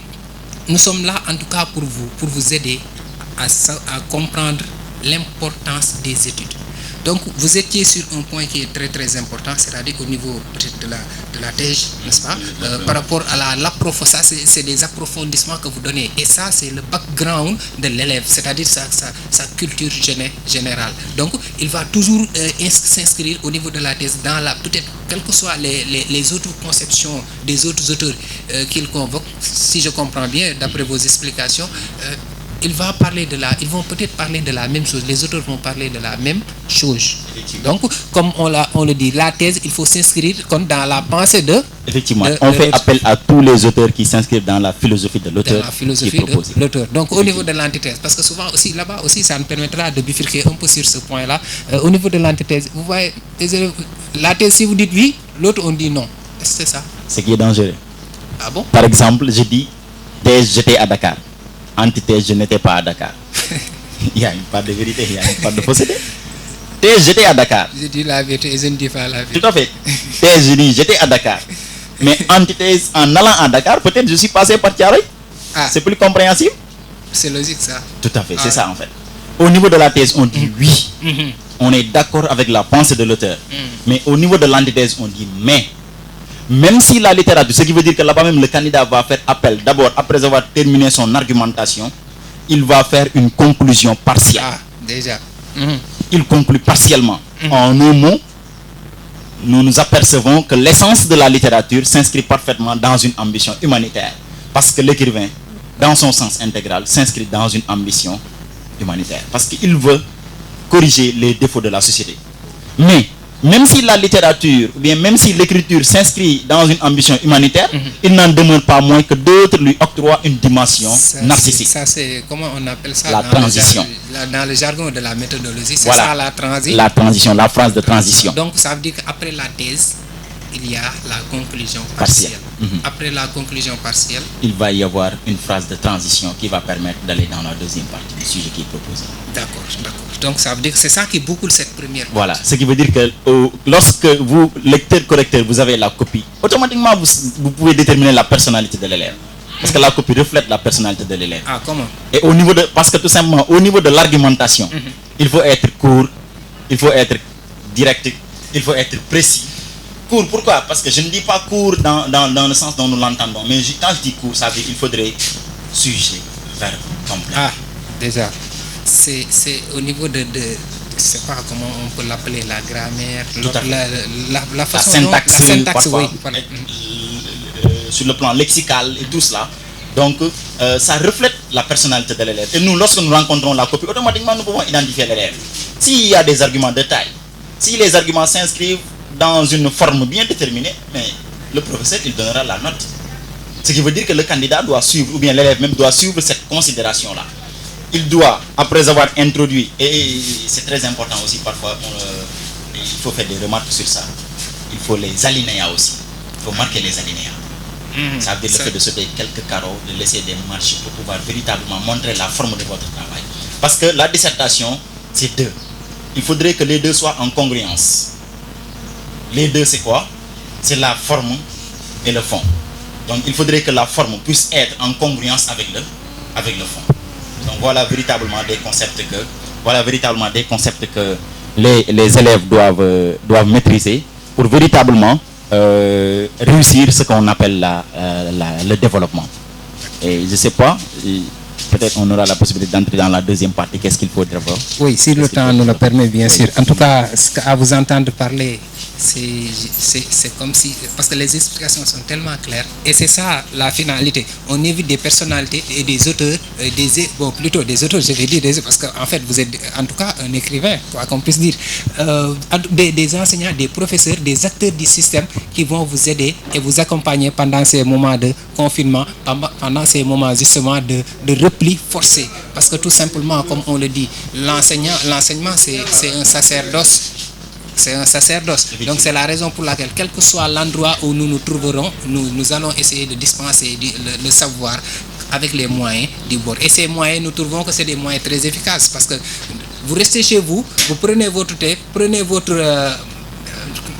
nous sommes là en tout cas pour vous aider à comprendre l'importance des études. Donc vous étiez sur un point qui est très très important, c'est-à-dire au niveau peut-être de la thèse, n'est-ce pas, par rapport à l'approfondissement, ça c'est des approfondissements que vous donnez, et ça c'est le background de l'élève, c'est-à-dire sa culture générale. Donc il va toujours s'inscrire au niveau de la thèse dans peut-être quelles que soient les autres conceptions des autres auteurs qu'il convoque, si je comprends bien d'après vos explications. Ils vont peut-être parler de la même chose, les auteurs vont parler de la même chose. Donc, comme on le dit, la thèse, il faut s'inscrire comme dans la pensée de... Effectivement, on fait appel à tous les auteurs qui s'inscrivent dans la philosophie de l'auteur. Dans la philosophie de l'auteur. Donc, au niveau de l'antithèse, parce que souvent aussi, là-bas aussi, ça nous permettra de bifurquer un peu sur ce point-là. Au niveau de l'antithèse, vous voyez, la thèse, si vous dites oui, l'autre, on dit non. Est-ce que c'est ça? Ce qui est dangereux. Ah bon? Par exemple, je dis, thèse, j'étais à Dakar. Antithèse, je n'étais pas à Dakar. Il y a une part de vérité, il y a une part de fausseté. Thèse, j'étais à Dakar. Je dis la vérité et je ne dis pas la vérité. Tout à fait. Thèse, je dis, j'étais à Dakar. Mais antithèse, en allant à Dakar, peut-être je suis passé par Thiaroye. C'est plus compréhensible. C'est logique ça. Tout à fait, c'est ça en fait. Au niveau de la thèse, on dit oui. On est d'accord avec la pensée de l'auteur. Mais au niveau de l'antithèse, on dit mais. Même si la littérature, ce qui veut dire que là-bas même le candidat va faire appel, d'abord après avoir terminé son argumentation, il va faire une conclusion partielle. Déjà. Il conclut partiellement. En un mot, nous nous apercevons que l'essence de la littérature s'inscrit parfaitement dans une ambition humanitaire. Parce que l'écrivain, dans son sens intégral, s'inscrit dans une ambition humanitaire. Parce qu'il veut corriger les défauts de la société. Mais, même si la littérature, ou bien même si l'écriture s'inscrit dans une ambition humanitaire, il n'en demeure pas moins que d'autres lui octroient une dimension narcissique. Ça, c'est, comment on appelle ça? La transition. Dans le jargon de la méthodologie, c'est voilà. Ça la transition. La transition, la phrase de transition. Donc, ça veut dire qu'après la thèse, il y a la conclusion partielle. Après la conclusion partielle, il va y avoir une phrase de transition qui va permettre d'aller dans la deuxième partie du sujet qui est proposé. D'accord, d'accord. Donc ça veut dire que c'est ça qui boucle cette première partie. Voilà, ce qui veut dire que lorsque vous, lecteur-correcteur, vous avez la copie, automatiquement vous pouvez déterminer la personnalité de l'élève. Parce que la copie reflète la personnalité de l'élève. Ah, comment? Et au niveau de, parce que tout simplement, au niveau de l'argumentation, il faut être court, il faut être direct, il faut être précis. Court, pourquoi? Parce que je ne dis pas court dans le sens dont nous l'entendons, mais quand je dis court, ça veut dire qu'il faudrait sujet, verbe, complet. Ah, déjà. C'est au niveau de je ne sais pas comment on peut l'appeler, la grammaire, la façon la syntaxe oui. Sur le plan lexical et tout cela. Donc, ça reflète la personnalité de l'élève. Et nous, lorsque nous rencontrons la copie, automatiquement, nous pouvons identifier l'élève. S'il y a des arguments de taille, si les arguments s'inscrivent dans une forme bien déterminée, mais le professeur, il donnera la note. Ce qui veut dire que le candidat doit suivre, ou bien l'élève même doit suivre cette considération-là. Il doit, après avoir introduit, et c'est très important aussi, parfois, il faut faire des remarques sur ça. Il faut les alinéas aussi. Il faut marquer les alinéas. Ça veut dire le fait de sauter quelques carreaux, de laisser des marches pour pouvoir véritablement montrer la forme de votre travail. Parce que la dissertation, c'est deux. Il faudrait que les deux soient en congruence. Les deux, c'est quoi? C'est la forme et le fond. Donc, il faudrait que la forme puisse être en congruence avec le fond. Donc, voilà véritablement des concepts que les élèves doivent maîtriser pour véritablement réussir ce qu'on appelle le développement. Et je ne sais pas, peut-être on aura la possibilité d'entrer dans la deuxième partie. Qu'est-ce qu'il faut d'abord? Oui, si le temps nous le permet, bien sûr. En tout cas, à vous entendre parler, c'est comme si... Parce que les explications sont tellement claires. Et c'est ça la finalité. On évite des personnalités et des auteurs, plutôt des auteurs, je vais dire, parce qu'en fait, vous êtes en tout cas un écrivain, quoi qu'on puisse dire. Des enseignants, des professeurs, des acteurs du système qui vont vous aider et vous accompagner pendant ces moments de confinement, pendant ces moments justement de repli forcé. Parce que tout simplement, comme on le dit, l'enseignement, c'est un sacerdoce. C'est un sacerdoce. Donc c'est la raison pour laquelle, quel que soit l'endroit où nous nous trouverons, nous allons essayer de dispenser le savoir avec les moyens du bord. Et ces moyens, nous trouvons que c'est des moyens très efficaces. Parce que vous restez chez vous, vous prenez votre thé, prenez votre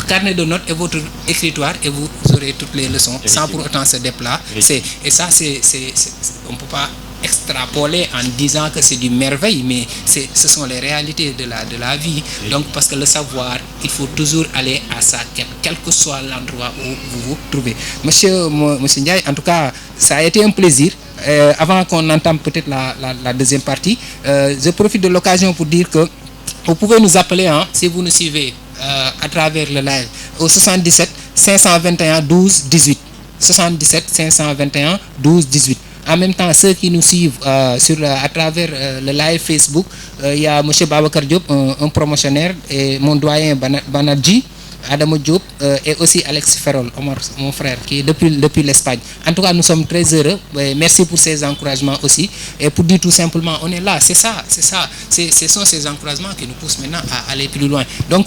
carnet de notes et votre écritoire et vous aurez toutes les leçons sans pour autant se déplacer. Et ça, on ne peut pas extrapoler en disant que c'est du merveille, mais ce sont les réalités de la vie. Donc, parce que le savoir, il faut toujours aller à sa quête, quel que soit l'endroit où vous vous trouvez. Monsieur Ndiaye, en tout cas, ça a été un plaisir. Avant qu'on entame peut-être la deuxième partie, je profite de l'occasion pour dire que vous pouvez nous appeler, si vous nous suivez à travers le live, au 77 521 12 18. 77 521 12 18. En même temps, ceux qui nous suivent à travers le live Facebook, il y a M. Babacar Diop, un promotionnaire, et mon doyen Banadji, Adamo Diop, et aussi Alex Ferrol, Omar, mon frère, qui est depuis l'Espagne. En tout cas, nous sommes très heureux. Merci pour ces encouragements aussi. Et pour dire tout simplement, on est là, c'est ça. Ce sont ces encouragements qui nous poussent maintenant à aller plus loin. Donc,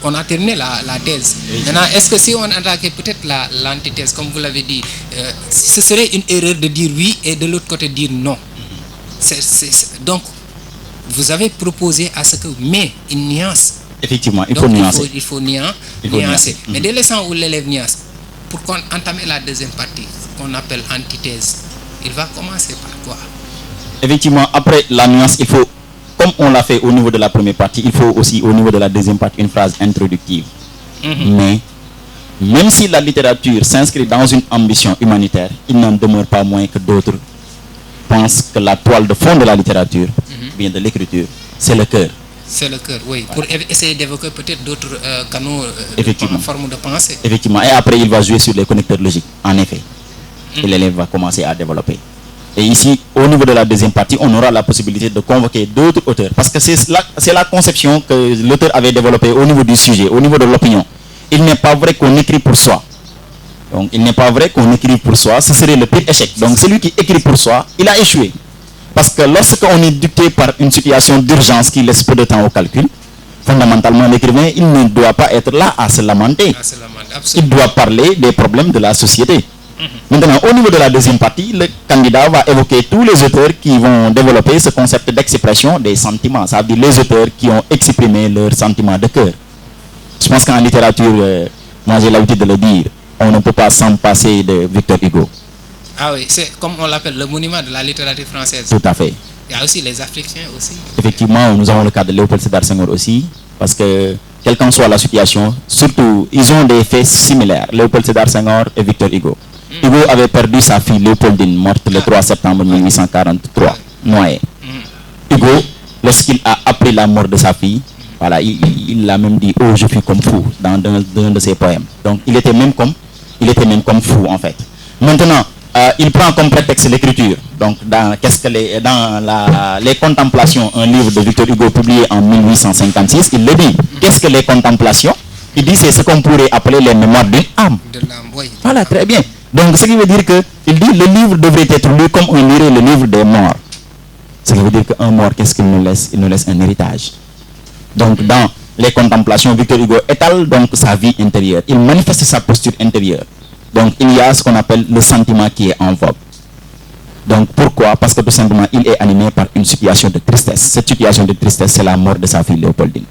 on a terminé la thèse. Maintenant, est-ce que si on attaquait peut-être l'antithèse, comme vous l'avez dit, ce serait une erreur de dire oui et de l'autre côté dire non. Donc, vous avez proposé à ce que, mais une nuance Effectivement, il faut nuancer. Il faut nuancer. Mais dès l'instant où l'élève nuance, pour entamer la deuxième partie, qu'on appelle antithèse, il va commencer par quoi? Effectivement, après la nuance, il faut, comme on l'a fait au niveau de la première partie, il faut aussi au niveau de la deuxième partie une phrase introductive. Mais même si la littérature s'inscrit dans une ambition humanitaire, il n'en demeure pas moins que d'autres pensent que la toile de fond de la littérature, bien de l'écriture, c'est le cœur. C'est le cœur, oui. Voilà. Pour essayer d'évoquer peut-être d'autres canaux, formes de pensée. Effectivement. Et après, il va jouer sur les connecteurs logiques, en effet. Et l'élève va commencer à développer. Et ici, au niveau de la deuxième partie, on aura la possibilité de convoquer d'autres auteurs. Parce que c'est la conception que l'auteur avait développée au niveau du sujet, au niveau de l'opinion. Il n'est pas vrai qu'on écrit pour soi. Donc, il n'est pas vrai qu'on écrit pour soi. Ce serait le pire échec. Donc, celui qui écrit pour soi, il a échoué. Parce que lorsqu'on est dicté par une situation d'urgence qui laisse peu de temps au calcul, fondamentalement, l'écrivain, il ne doit pas être là à se lamenter. Il doit parler des problèmes de la société. Maintenant, au niveau de la deuxième partie, le candidat va évoquer tous les auteurs qui vont développer ce concept d'expression des sentiments. Ça veut dire les auteurs qui ont exprimé leurs sentiments de cœur. Je pense qu'en littérature, moi j'ai l'habitude de le dire, on ne peut pas s'en passer de Victor Hugo. Ah oui, c'est comme on l'appelle le monument de la littérature française. Tout à fait. Il y a aussi les Africains aussi. Effectivement, nous avons le cas de Léopold Sédar Senghor aussi, parce que, quelle qu'en soit la situation, surtout, ils ont des faits similaires, Léopold Sédar Senghor et Victor Hugo. Hugo avait perdu sa fille Léopoldine, morte le 3 septembre 1843, noyée. Hugo, lorsqu'il a appris la mort de sa fille, voilà, il a même dit « Oh, je suis comme fou » dans un de ses poèmes. Donc, il était même comme fou, en fait. Maintenant, il prend comme prétexte l'écriture. Donc, dans les Contemplations, un livre de Victor Hugo publié en 1856, il le dit. Qu'est-ce que les Contemplations? Il dit c'est ce qu'on pourrait appeler les mémoires d'une âme. Oui. Voilà, très bien. Donc, ce qui veut dire que, il dit le livre devrait être lu comme on lirait le livre des morts. Ce qui veut dire qu'un mort, qu'est-ce qu'il nous laisse? Il nous laisse un héritage. Donc, dans les Contemplations, Victor Hugo étale donc sa vie intérieure. Il manifeste sa posture intérieure. Donc, il y a ce qu'on appelle le sentiment qui est en vogue. Donc, pourquoi? Parce que tout simplement, il est animé par une situation de tristesse. Cette situation de tristesse, c'est la mort de sa fille Léopoldine.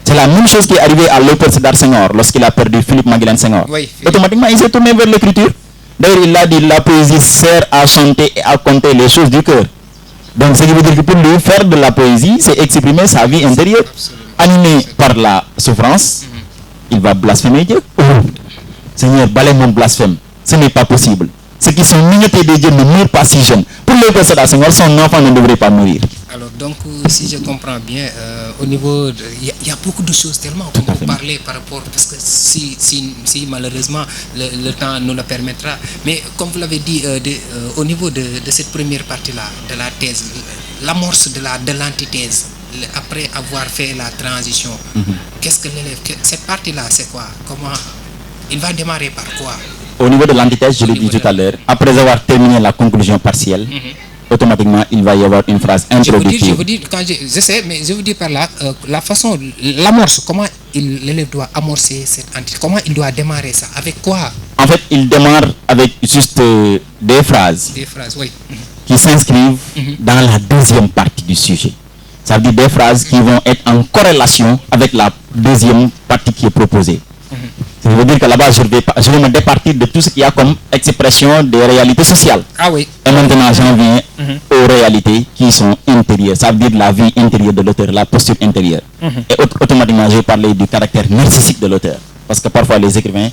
C'est la même chose qui est arrivée à Léopold Sédar Senghor lorsqu'il a perdu Philippe Maguilène Senghor. Oui. Automatiquement, il s'est tourné vers l'écriture. D'ailleurs, il a dit la poésie sert à chanter et à conter les choses du cœur. Donc, ce qui veut dire que pour lui, faire de la poésie, c'est exprimer sa vie intérieure. Animé par la souffrance, il va blasphémer Dieu. Oh, Seigneur, balai mon blasphème. Ce n'est pas possible. Ceux qui sont mignotés de Dieu ne meurent pas si jeunes. Pour Léopold Sédar Senghor, son enfant ne devrait pas mourir. Alors, donc, si je comprends bien, au niveau il y a beaucoup de choses tellement qu'on peut parler par rapport, parce que si malheureusement le temps nous le permettra. Mais comme vous l'avez dit, au niveau de cette première partie-là, de la thèse, l'amorce de l'antithèse, après avoir fait la transition, qu'est-ce que l'élève, cette partie-là, c'est quoi? Comment il va démarrer par quoi? Au niveau de l'antithèse, je l'ai dit tout à l'heure, après avoir terminé la conclusion partielle, automatiquement, il va y avoir une phrase introductive. Je vous dis par là, la façon, l'amorce, comment l'élève doit amorcer cette antithèse, comment il doit démarrer ça, avec quoi? En fait, il démarre avec juste des phrases. Des phrases, oui. Qui s'inscrivent dans la deuxième partie du sujet. Ça veut dire des phrases qui vont être en corrélation avec la deuxième partie qui est proposée. Ça veut dire que là-bas, je vais me départir de tout ce qu'il y a comme expression des réalités sociales. Ah oui. Et maintenant, j'en viens aux réalités qui sont intérieures. Ça veut dire la vie intérieure de l'auteur, la posture intérieure. Et automatiquement, je vais parler du caractère narcissique de l'auteur. Parce que parfois, les écrivains,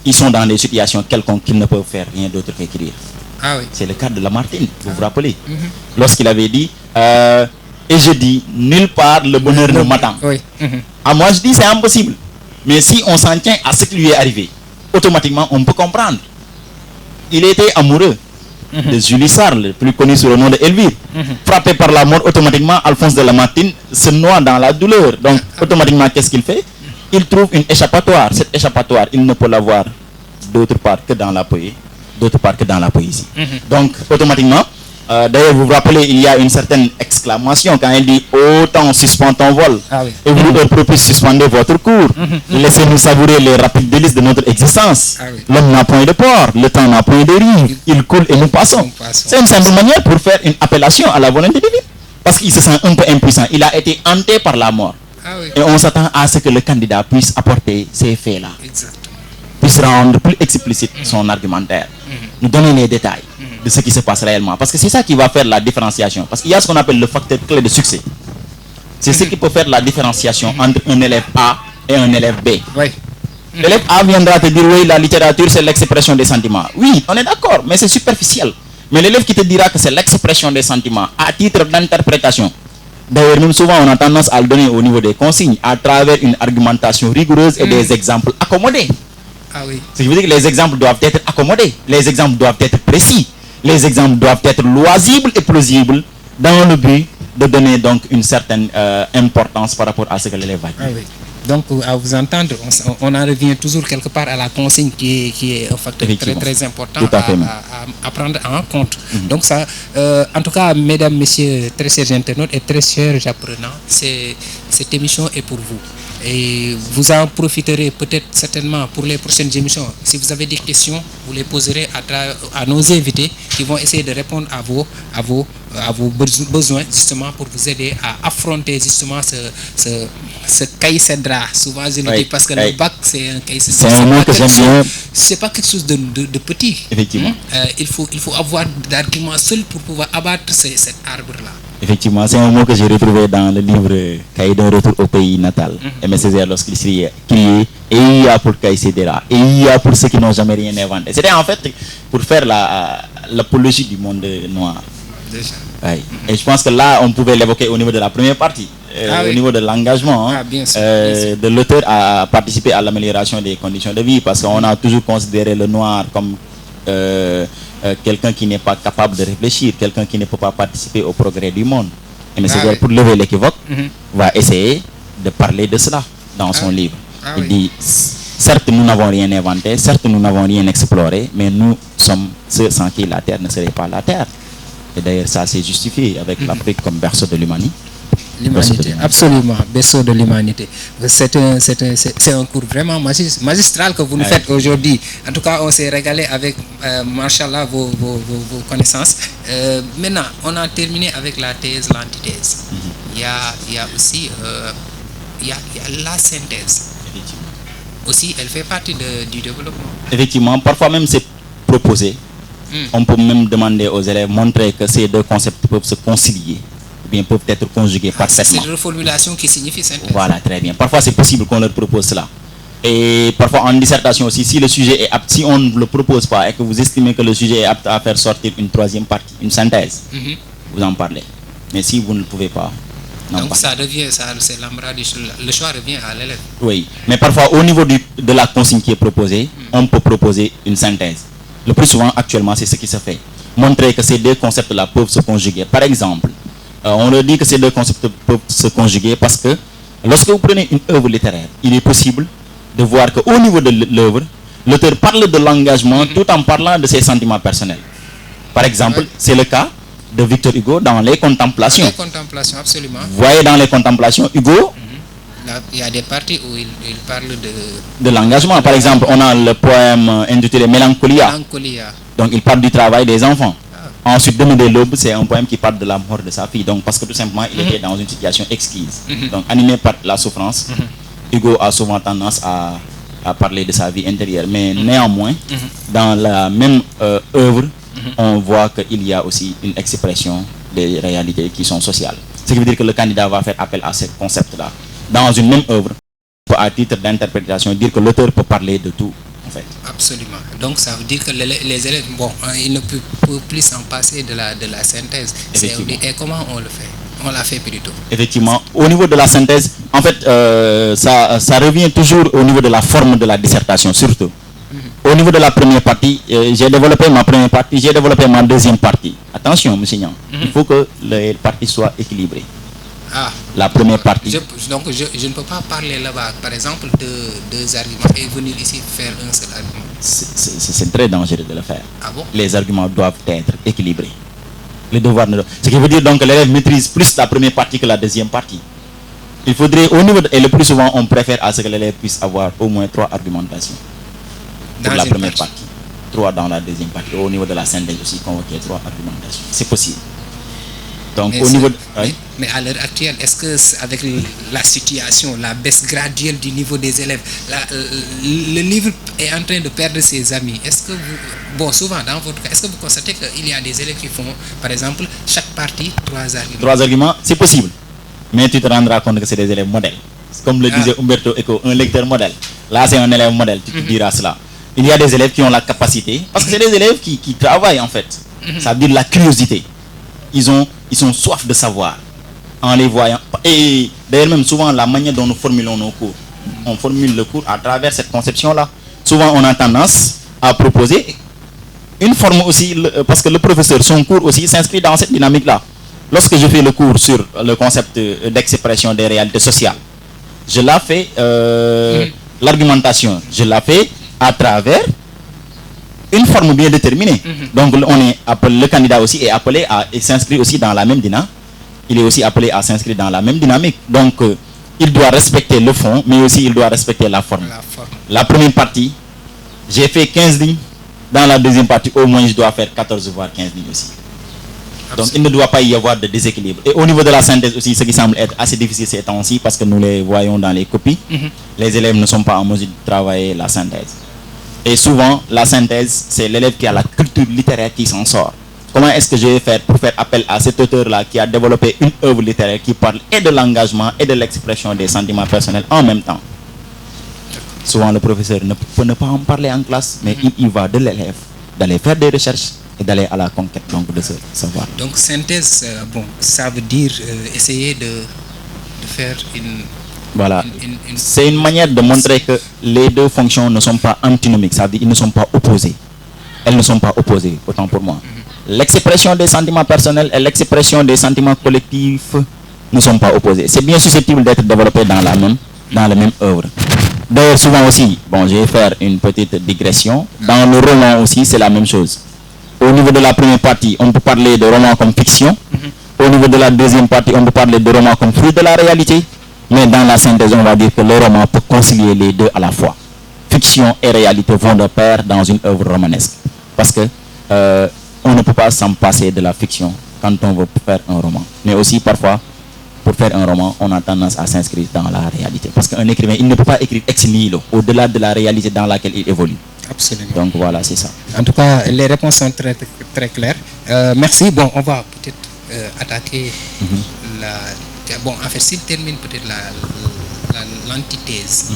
ils sont dans des situations quelconques qu'ils ne peuvent faire rien d'autre qu'écrire. Ah oui. C'est le cas de Lamartine, vous vous rappelez. Lorsqu'il avait dit, et je dis, nulle part le bonheur ne m'attend. Oui. À moi, je dis, c'est impossible. Mais si on s'en tient à ce qui lui est arrivé, automatiquement, on peut comprendre. Il était amoureux de Julie Sarr, le plus connu sous le nom de Elvire. Frappé par la mort, automatiquement, Alphonse de Lamartine se noie dans la douleur. Donc, automatiquement, qu'est-ce qu'il fait? Il trouve une échappatoire. Cette échappatoire, il ne peut l'avoir d'autre part que dans la poésie. Donc, automatiquement, d'ailleurs, vous vous rappelez, il y a une certaine exclamation quand il dit « Autant suspend ton vol, et vous, heure propice, suspendez votre cours. Laissez-nous savourer les rapides délices de notre existence. L'homme n'a point de port, le temps n'a point de rive, il coule et nous passons. » C'est une simple manière pour faire une appellation à la volonté divine. parce qu'il se sent un peu impuissant. Il a été hanté par la mort. Ah oui. Et on s'attend à ce que le candidat puisse apporter ces faits-là. Exactement. Puisse rendre plus explicite son argumentaire. Nous donner les détails de ce qui se passe réellement. Parce que c'est ça qui va faire la différenciation. Parce qu'il y a ce qu'on appelle le facteur clé de succès. C'est ce qui peut faire la différenciation entre un élève A et un élève B. Oui. L'élève A viendra te dire, oui, la littérature, c'est l'expression des sentiments. Oui, on est d'accord, mais c'est superficiel. Mais l'élève qui te dira que c'est l'expression des sentiments à titre d'interprétation. D'ailleurs, même souvent, on a tendance à le donner au niveau des consignes à travers une argumentation rigoureuse et des exemples accommodés. Ah oui. Ce qui veut dire que les exemples doivent être accommodés. Les exemples doivent être précis. Les exemples doivent être loisibles et plausibles dans le but de donner donc une certaine importance par rapport à ce que l'élève va dire. Ah oui. Donc, à vous entendre, on en revient toujours quelque part à la consigne qui est un facteur très important à prendre en compte. Donc, ça, en tout cas, mesdames, messieurs, très chers internautes et très chers apprenants, cette émission est pour vous. Et vous en profiterez peut-être certainement pour les prochaines émissions. Si vous avez des questions, vous les poserez à nos invités qui vont essayer de répondre à vos besoins justement pour vous aider à affronter justement ce caïcédra. Souvent je le dis parce que le bac c'est un caïcédra. C'est un mot que j'aime bien. C'est pas quelque chose de petit. Effectivement. Il faut avoir d'arguments seuls pour pouvoir abattre cet arbre-là. Effectivement, c'est un mot que j'ai retrouvé dans le livre Cahier d'un retour au pays natal. Aimé Césaire lorsqu'il criait EIA pour Caïcédra, EIA pour ceux qui n'ont jamais rien inventé. C'était en fait pour faire l'apologie du monde noir. Déjà. Oui. Et je pense que là, on pouvait l'évoquer au niveau de la première partie, au niveau de l'engagement de l'auteur à participer à l'amélioration des conditions de vie, parce qu'on a toujours considéré le noir comme quelqu'un qui n'est pas capable de réfléchir, quelqu'un qui ne peut pas participer au progrès du monde. Et M. Césaire, pour lever l'équivoque, va essayer de parler de cela dans son livre. Il dit, certes, nous n'avons rien inventé, certes, nous n'avons rien exploré, mais nous sommes ceux sans qui la Terre ne serait pas la Terre. Et d'ailleurs, ça s'est justifié avec l'Afrique comme berceau de l'humanité. L'humanité, absolument, berceau de l'humanité. C'est un cours vraiment magistral que vous nous faites aujourd'hui. En tout cas, on s'est régalé avec, machallah, vos connaissances. Maintenant, on a terminé avec la thèse, l'antithèse. Il y a aussi la synthèse. Aussi, elle fait partie du développement. Effectivement, parfois même c'est proposé. On peut même demander aux élèves, montrer que ces deux concepts peuvent se concilier. Bien, peuvent être conjugués parfaitement. C'est une reformulation qui signifie synthèse. Voilà, très bien. Parfois, c'est possible qu'on leur propose cela. Et parfois, en dissertation aussi, si le sujet est apte, si on ne le propose pas et que vous estimez que le sujet est apte à faire sortir une troisième partie, une synthèse, vous en parlez. Mais si vous ne le pouvez pas, non. Donc, ça revient, c'est l'embarras du choix. Le choix revient à l'élève. Oui, mais parfois, au niveau de la consigne qui est proposée, on peut proposer une synthèse. Le plus souvent, actuellement, c'est ce qui se fait. Montrer que ces deux concepts-là peuvent se conjuguer. Par exemple, on leur dit que ces deux concepts peuvent se conjuguer parce que lorsque vous prenez une œuvre littéraire, il est possible de voir qu'au niveau de l'œuvre, l'auteur parle de l'engagement tout en parlant de ses sentiments personnels. Par exemple, c'est le cas de Victor Hugo dans Les Contemplations. Les Contemplations, absolument. Vous voyez dans Les Contemplations, Hugo, il y a des parties où il parle de l'engagement. Par exemple, on a le poème intitulé Mélancolia. Donc il parle du travail des enfants. Ensuite, Demain de l'aube, c'est un poème qui parle de la mort de sa fille. Donc, parce que tout simplement, il était dans une situation exquise. Donc, animé par la souffrance, Hugo a souvent tendance à parler de sa vie intérieure. Mais néanmoins, dans la même œuvre, on voit qu'il y a aussi une expression des réalités qui sont sociales. Ce qui veut dire que le candidat va faire appel à ce concept-là. Dans une même œuvre, à titre d'interprétation, dire que l'auteur peut parler de tout. En fait. Absolument. Donc ça veut dire que les élèves, bon, ils ne peuvent plus s'en passer de la synthèse. Et comment on le fait? On l'a fait plutôt. Effectivement. Au niveau de la synthèse, en fait, ça revient toujours au niveau de la forme de la dissertation, surtout. Au niveau de la première partie, j'ai développé ma première partie, j'ai développé ma deuxième partie. Attention, monsieur Niang, il faut que les parties soient équilibrées. La première partie. Donc je ne peux pas parler là-bas, par exemple, de deux arguments et venir ici faire un seul argument. C'est très dangereux de le faire. Ah bon? Les arguments doivent être équilibrés. Les devoirs ne... Ce qui veut dire donc que l'élève maîtrise plus la première partie que la deuxième partie. Il faudrait, au niveau et le plus souvent, on préfère à ce que l'élève puisse avoir au moins 3 argumentations. Pour la première partie. 3 dans la deuxième partie. Au niveau de la synthèse aussi, convoquer 3 argumentations. C'est possible. Donc au niveau mais à l'heure actuelle, est-ce que avec la situation, la baisse graduelle du niveau des élèves, le livre est en train de perdre ses amis? Est-ce que bon, souvent dans votre cas, est-ce que vous constatez qu'il y a des élèves qui font, par exemple, chaque partie 3 arguments? 3 arguments, c'est possible. Mais tu te rendras compte que c'est des élèves modèles. Comme le disait Umberto Eco, un lecteur modèle. Là, c'est un élève modèle, tu te diras cela. Il y a des élèves qui ont la capacité, parce que c'est des élèves qui travaillent en fait. Ça veut dire la curiosité. Ils sont soif de savoir en les voyant. Et d'ailleurs même souvent la manière dont nous formulons nos cours, on formule le cours à travers cette conception-là. Souvent on a tendance à proposer une forme aussi, parce que le professeur, son cours aussi s'inscrit dans cette dynamique-là. Lorsque je fais le cours sur le concept d'expression des réalités sociales, je la fais, l'argumentation, je la fais à travers une forme bien déterminée. Donc on est appelé, le candidat aussi est appelé à s'inscrire aussi dans la même dynamique. Il est aussi appelé à s'inscrire dans la même dynamique. Donc il doit respecter le fond, mais aussi il doit respecter la forme. La première partie, j'ai fait 15 lignes. Dans la deuxième partie, au moins je dois faire 14 voire 15 lignes aussi. Donc il ne doit pas y avoir de déséquilibre. Et au niveau de la synthèse aussi, ce qui semble être assez difficile ces temps-ci, parce que nous les voyons dans les copies, les élèves ne sont pas en mesure de travailler la synthèse. Et souvent, la synthèse, c'est l'élève qui a la culture littéraire qui s'en sort. Comment est-ce que je vais faire pour faire appel à cet auteur-là qui a développé une œuvre littéraire qui parle et de l'engagement et de l'expression des sentiments personnels en même temps? Souvent, le professeur ne peut ne pas en parler en classe, mais il y va de l'élève, d'aller faire des recherches et d'aller à la conquête donc, de ce savoir. Donc, synthèse, bon, ça veut dire essayer de faire une... Voilà, c'est une manière de montrer que les deux fonctions ne sont pas antinomiques, ça veut dire qu'ils ne sont pas opposés. Elles ne sont pas opposées, autant pour moi. L'expression des sentiments personnels et l'expression des sentiments collectifs ne sont pas opposés. C'est bien susceptible d'être développé dans la même œuvre. D'ailleurs, souvent aussi, bon, je vais faire une petite digression. Dans le roman aussi, c'est la même chose. Au niveau de la première partie, on peut parler de roman comme fiction. Au niveau de la deuxième partie, on peut parler de roman comme fruit de la réalité. Mais dans la synthèse, on va dire que le roman peut concilier les deux à la fois. Fiction et réalité vont de pair dans une œuvre romanesque. Parce que on ne peut pas s'en passer de la fiction quand on veut faire un roman. Mais aussi, parfois, pour faire un roman, on a tendance à s'inscrire dans la réalité. Parce qu'un écrivain, il ne peut pas écrire ex nihilo, au-delà de la réalité dans laquelle il évolue. Absolument. Donc voilà, c'est ça. En tout cas, les réponses sont très, très claires. Merci. Bon, on va peut-être attaquer la... Bon, en fait, s'il termine peut-être l'antithèse,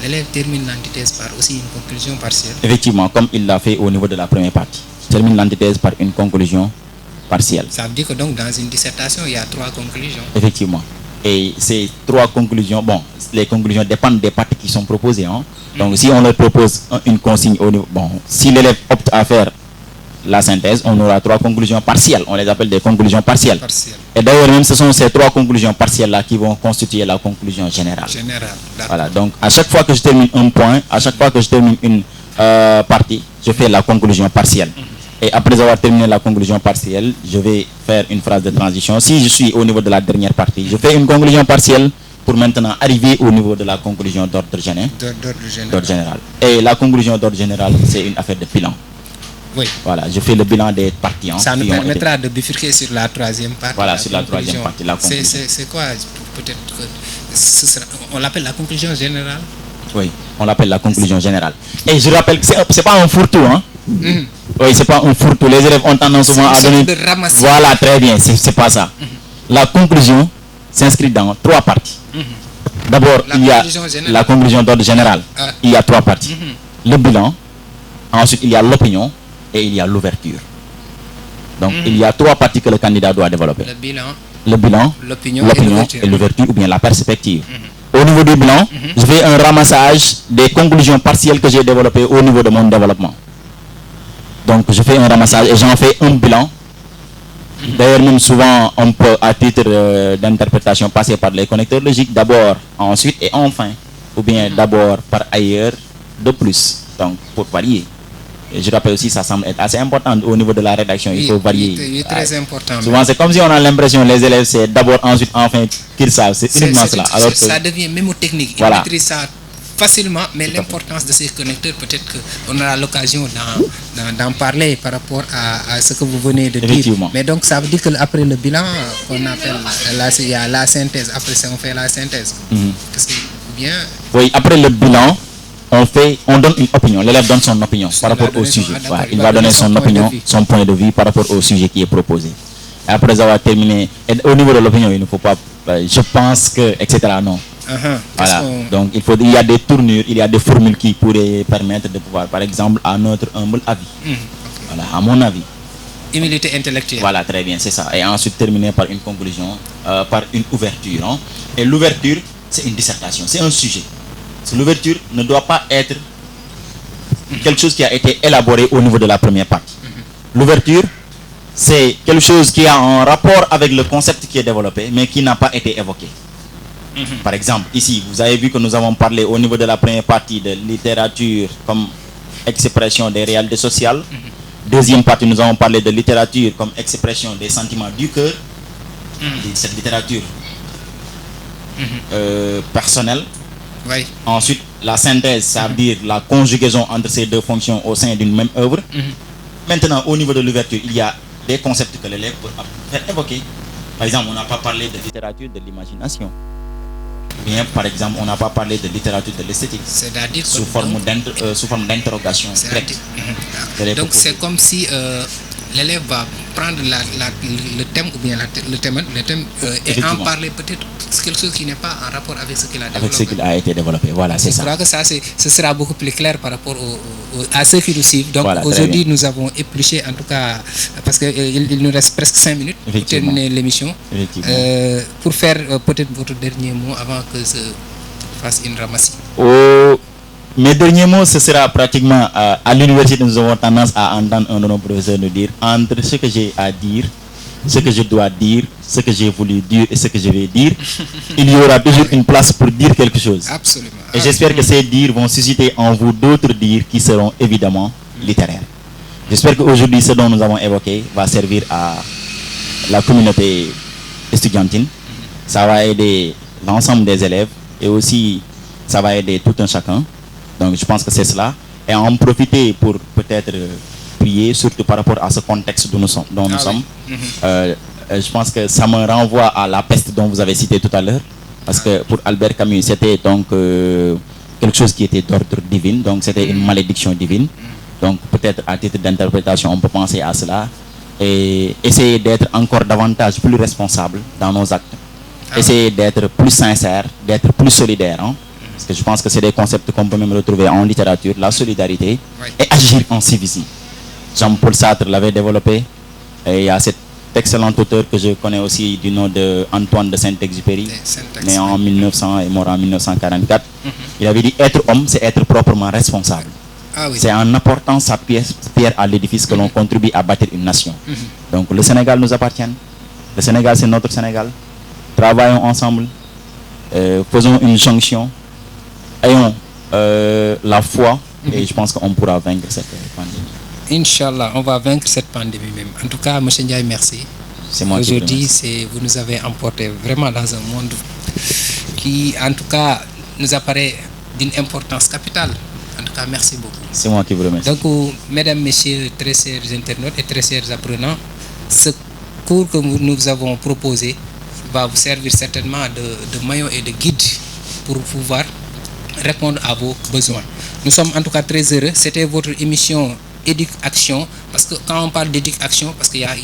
l'élève termine l'antithèse par aussi une conclusion partielle. Effectivement, comme il l'a fait au niveau de la première partie. Il termine l'antithèse par une conclusion partielle. Ça veut dire que donc dans une dissertation, il y a 3 conclusions. Effectivement. Et ces 3 conclusions, bon, les conclusions dépendent des parties qui sont proposées. Hein. Donc si on leur propose une consigne au niveau... Bon, si l'élève opte à faire la synthèse, on aura 3 conclusions partielles. On les appelle des conclusions partielles. Et d'ailleurs, même ce sont ces 3 conclusions partielles-là qui vont constituer la conclusion générale. Voilà, donc à chaque fois que je termine un point, à chaque fois que je termine une partie, je fais la conclusion partielle. Et après avoir terminé la conclusion partielle, je vais faire une phrase de transition. Si je suis au niveau de la dernière partie, je fais une conclusion partielle pour maintenant arriver au niveau de la conclusion d'ordre général. Et la conclusion d'ordre général, c'est une affaire de bilan. Oui. Voilà, je fais le bilan des parties. Ça nous permettra de bifurquer sur la 3e partie. Voilà, sur la 3e partie. C'est quoi? Peut-être que on l'appelle la conclusion générale. Oui, on l'appelle la conclusion générale. Et je rappelle que c'est pas un fourre-tout, hein. Oui, c'est pas un fourre-tout. Les élèves ont tendance souvent à donner... Voilà, très bien, c'est pas ça. La conclusion s'inscrit dans 3 parties. D'abord, il y a la conclusion d'ordre général. Il y a 3 parties. Le bilan, ensuite il y a l'opinion et il y a l'ouverture. Donc il y a 3 parties que le candidat doit développer. Le bilan, l'opinion et l'ouverture ou bien la perspective. Au niveau du bilan, je fais un ramassage des conclusions partielles que j'ai développées au niveau de mon développement. Donc je fais un ramassage et j'en fais un bilan. D'ailleurs, même souvent, on peut, à titre d'interprétation, passer par les connecteurs logiques d'abord, ensuite et enfin. Ou bien d'abord par ailleurs, de plus. Donc, pour varier. Et je rappelle aussi, ça semble être assez important au niveau de la rédaction. Il faut varier. Il est très important. Souvent, c'est comme si on a l'impression les élèves, c'est d'abord, ensuite, enfin, qu'ils savent. C'est uniquement cela. Alors que, ça devient mémotechnique. Voilà. Ils maîtrisent ça facilement, mais l'importance de ces connecteurs, peut-être qu'on aura l'occasion d'en parler par rapport à ce que vous venez de dire. Mais donc, ça veut dire qu'après le bilan, qu'on appelle, il y a la synthèse. Après ça, on fait la synthèse. Bien... Oui, après le bilan, on donne une opinion. L'élève donne son opinion par rapport au sujet. Voilà, il va donner son opinion, son point de vue par rapport au sujet qui est proposé. Et après avoir terminé, et au niveau de l'opinion, il ne faut pas, je pense que, etc. Non. Voilà. Donc il y a des tournures, il y a des formules qui pourraient permettre de pouvoir, par exemple, à notre humble avis. Voilà, à mon avis. Humilité intellectuelle. Voilà, très bien, c'est ça. Et ensuite terminer par une conclusion, par une ouverture. Hein. Et l'ouverture, c'est une dissertation, c'est un sujet. L'ouverture ne doit pas être quelque chose qui a été élaboré au niveau de la première partie. L'ouverture, c'est quelque chose qui a un rapport avec le concept qui est développé, mais qui n'a pas été évoqué. Par exemple, ici, vous avez vu que nous avons parlé au niveau de la première partie de littérature comme expression des réalités sociales. Deuxième partie, nous avons parlé de littérature comme expression des sentiments du cœur. Cette littérature personnelle. Oui. Ensuite, la synthèse, ça veut dire la conjugaison entre ces deux fonctions au sein d'une même œuvre. Maintenant, au niveau de l'ouverture, il y a des concepts que l'élève peut faire évoquer. Par exemple, on n'a pas parlé de littérature de l'imagination. Bien, par exemple, on n'a pas parlé de littérature de l'esthétique. C'est-à-dire sous forme d'interrogation. Donc, c'est comme si l'élève va prendre le thème ou bien le thème et en parler peut-être quelque chose qui n'est pas en rapport avec ce qu'il a développé. Avec ce qu'il a été développé, voilà, c'est ça. Je crois que ça, ce sera beaucoup plus clair par rapport à ceux qui nous suivent. Donc voilà, aujourd'hui, nous avons épluché, en tout cas, parce qu'il nous reste presque 5 minutes pour terminer l'émission. Pour faire peut-être votre dernier mot avant que se fasse une ramassie. Mes derniers mots, ce sera pratiquement à l'université, nous avons tendance à entendre un de nos professeurs nous dire entre ce que j'ai à dire, ce que je dois dire, ce que j'ai voulu dire et ce que je vais dire, il y aura toujours une place pour dire quelque chose. Absolument. Et j'espère que ces dires vont susciter en vous d'autres dires qui seront évidemment littéraires. J'espère qu'aujourd'hui, ce dont nous avons évoqué va servir à la communauté estudiantine. Ça va aider l'ensemble des élèves et aussi ça va aider tout un chacun. Donc je pense que c'est cela. Et en profiter pour peut-être prier, surtout par rapport à ce contexte dont nous sommes. Je pense que ça me renvoie à la peste dont vous avez cité tout à l'heure. Parce que pour Albert Camus, c'était donc quelque chose qui était d'ordre divin. Donc c'était une malédiction divine. Donc peut-être à titre d'interprétation, on peut penser à cela. Et essayer d'être encore davantage plus responsable dans nos actes. Essayer d'être plus sincère, d'être plus solidaire. Hein. Parce que je pense que c'est des concepts qu'on peut même retrouver en littérature, la solidarité et agir en civisme. Jean-Paul Sartre l'avait développé et il y a cet excellent auteur que je connais aussi du nom de Antoine de Saint-Exupéry, né en 1900 et mort en 1944. Il avait dit être homme, c'est être proprement responsable. C'est en apportant sa pierre à l'édifice que l'on contribue à bâtir une nation. Donc le Sénégal nous appartient. Le Sénégal, c'est notre Sénégal. Travaillons ensemble, faisons une jonction. Ayons la foi et je pense qu'on pourra vaincre cette pandémie. Inch'Allah, on va vaincre cette pandémie même. En tout cas, M. Ndiaye, merci. C'est moi aujourd'hui, vous nous avez emporté vraiment dans un monde qui, en tout cas, nous apparaît d'une importance capitale. En tout cas, merci beaucoup. C'est moi qui vous remercie. Donc, mesdames, messieurs, très chers internautes et très chers apprenants, ce cours que nous avons proposé va vous servir certainement de maillon et de guide pour pouvoir répondre à vos besoins. Nous sommes en tout cas très heureux. C'était votre émission Éduc-Action, parce que quand on parle d'éducation, parce qu'il y a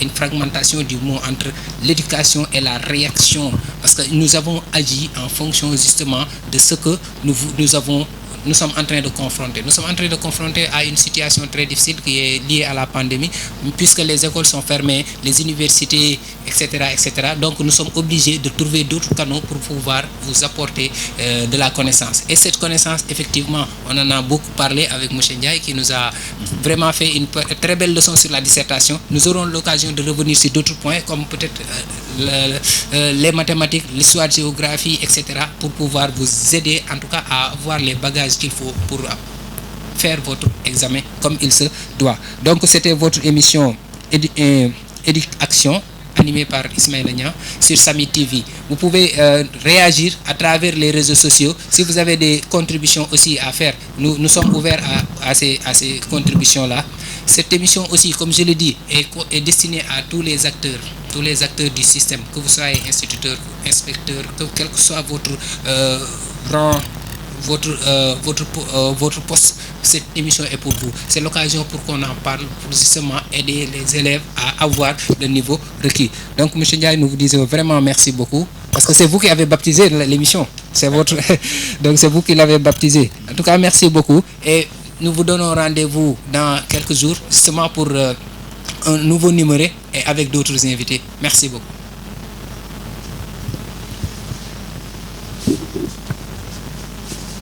une fragmentation du mot entre l'éducation et la réaction, parce que nous avons agi en fonction justement de ce que nous sommes en train de confronter. Nous sommes en train de confronter à une situation très difficile qui est liée à la pandémie, puisque les écoles sont fermées, les universités, etc., etc. Donc nous sommes obligés de trouver d'autres canaux pour pouvoir vous apporter de la connaissance. Et cette connaissance, effectivement, on en a beaucoup parlé avec M. Ndiaye qui nous a vraiment fait une très belle leçon sur la dissertation. Nous aurons l'occasion de revenir sur d'autres points comme peut-être les mathématiques, l'histoire, géographie, etc. pour pouvoir vous aider en tout cas à avoir les bagages qu'il faut pour faire votre examen comme il se doit. Donc c'était votre émission Éduc-Action animé par Ismaël Niang sur Sami TV. Vous pouvez réagir à travers les réseaux sociaux. Si vous avez des contributions aussi à faire, nous sommes ouverts à ces contributions-là. Cette émission aussi, comme je le dis, est destinée à tous les acteurs du système, que vous soyez instituteur, inspecteur, quel que soit votre rang, votre poste. Cette émission est pour vous. C'est l'occasion pour qu'on en parle, pour justement aider les élèves à avoir le niveau requis. Donc, M. Ndiaye, nous vous disons vraiment merci beaucoup, parce que c'est vous qui avez baptisé l'émission. C'est donc c'est vous qui l'avez baptisé. En tout cas, merci beaucoup. Et nous vous donnons rendez-vous dans quelques jours, justement pour un nouveau numéro et avec d'autres invités. Merci beaucoup.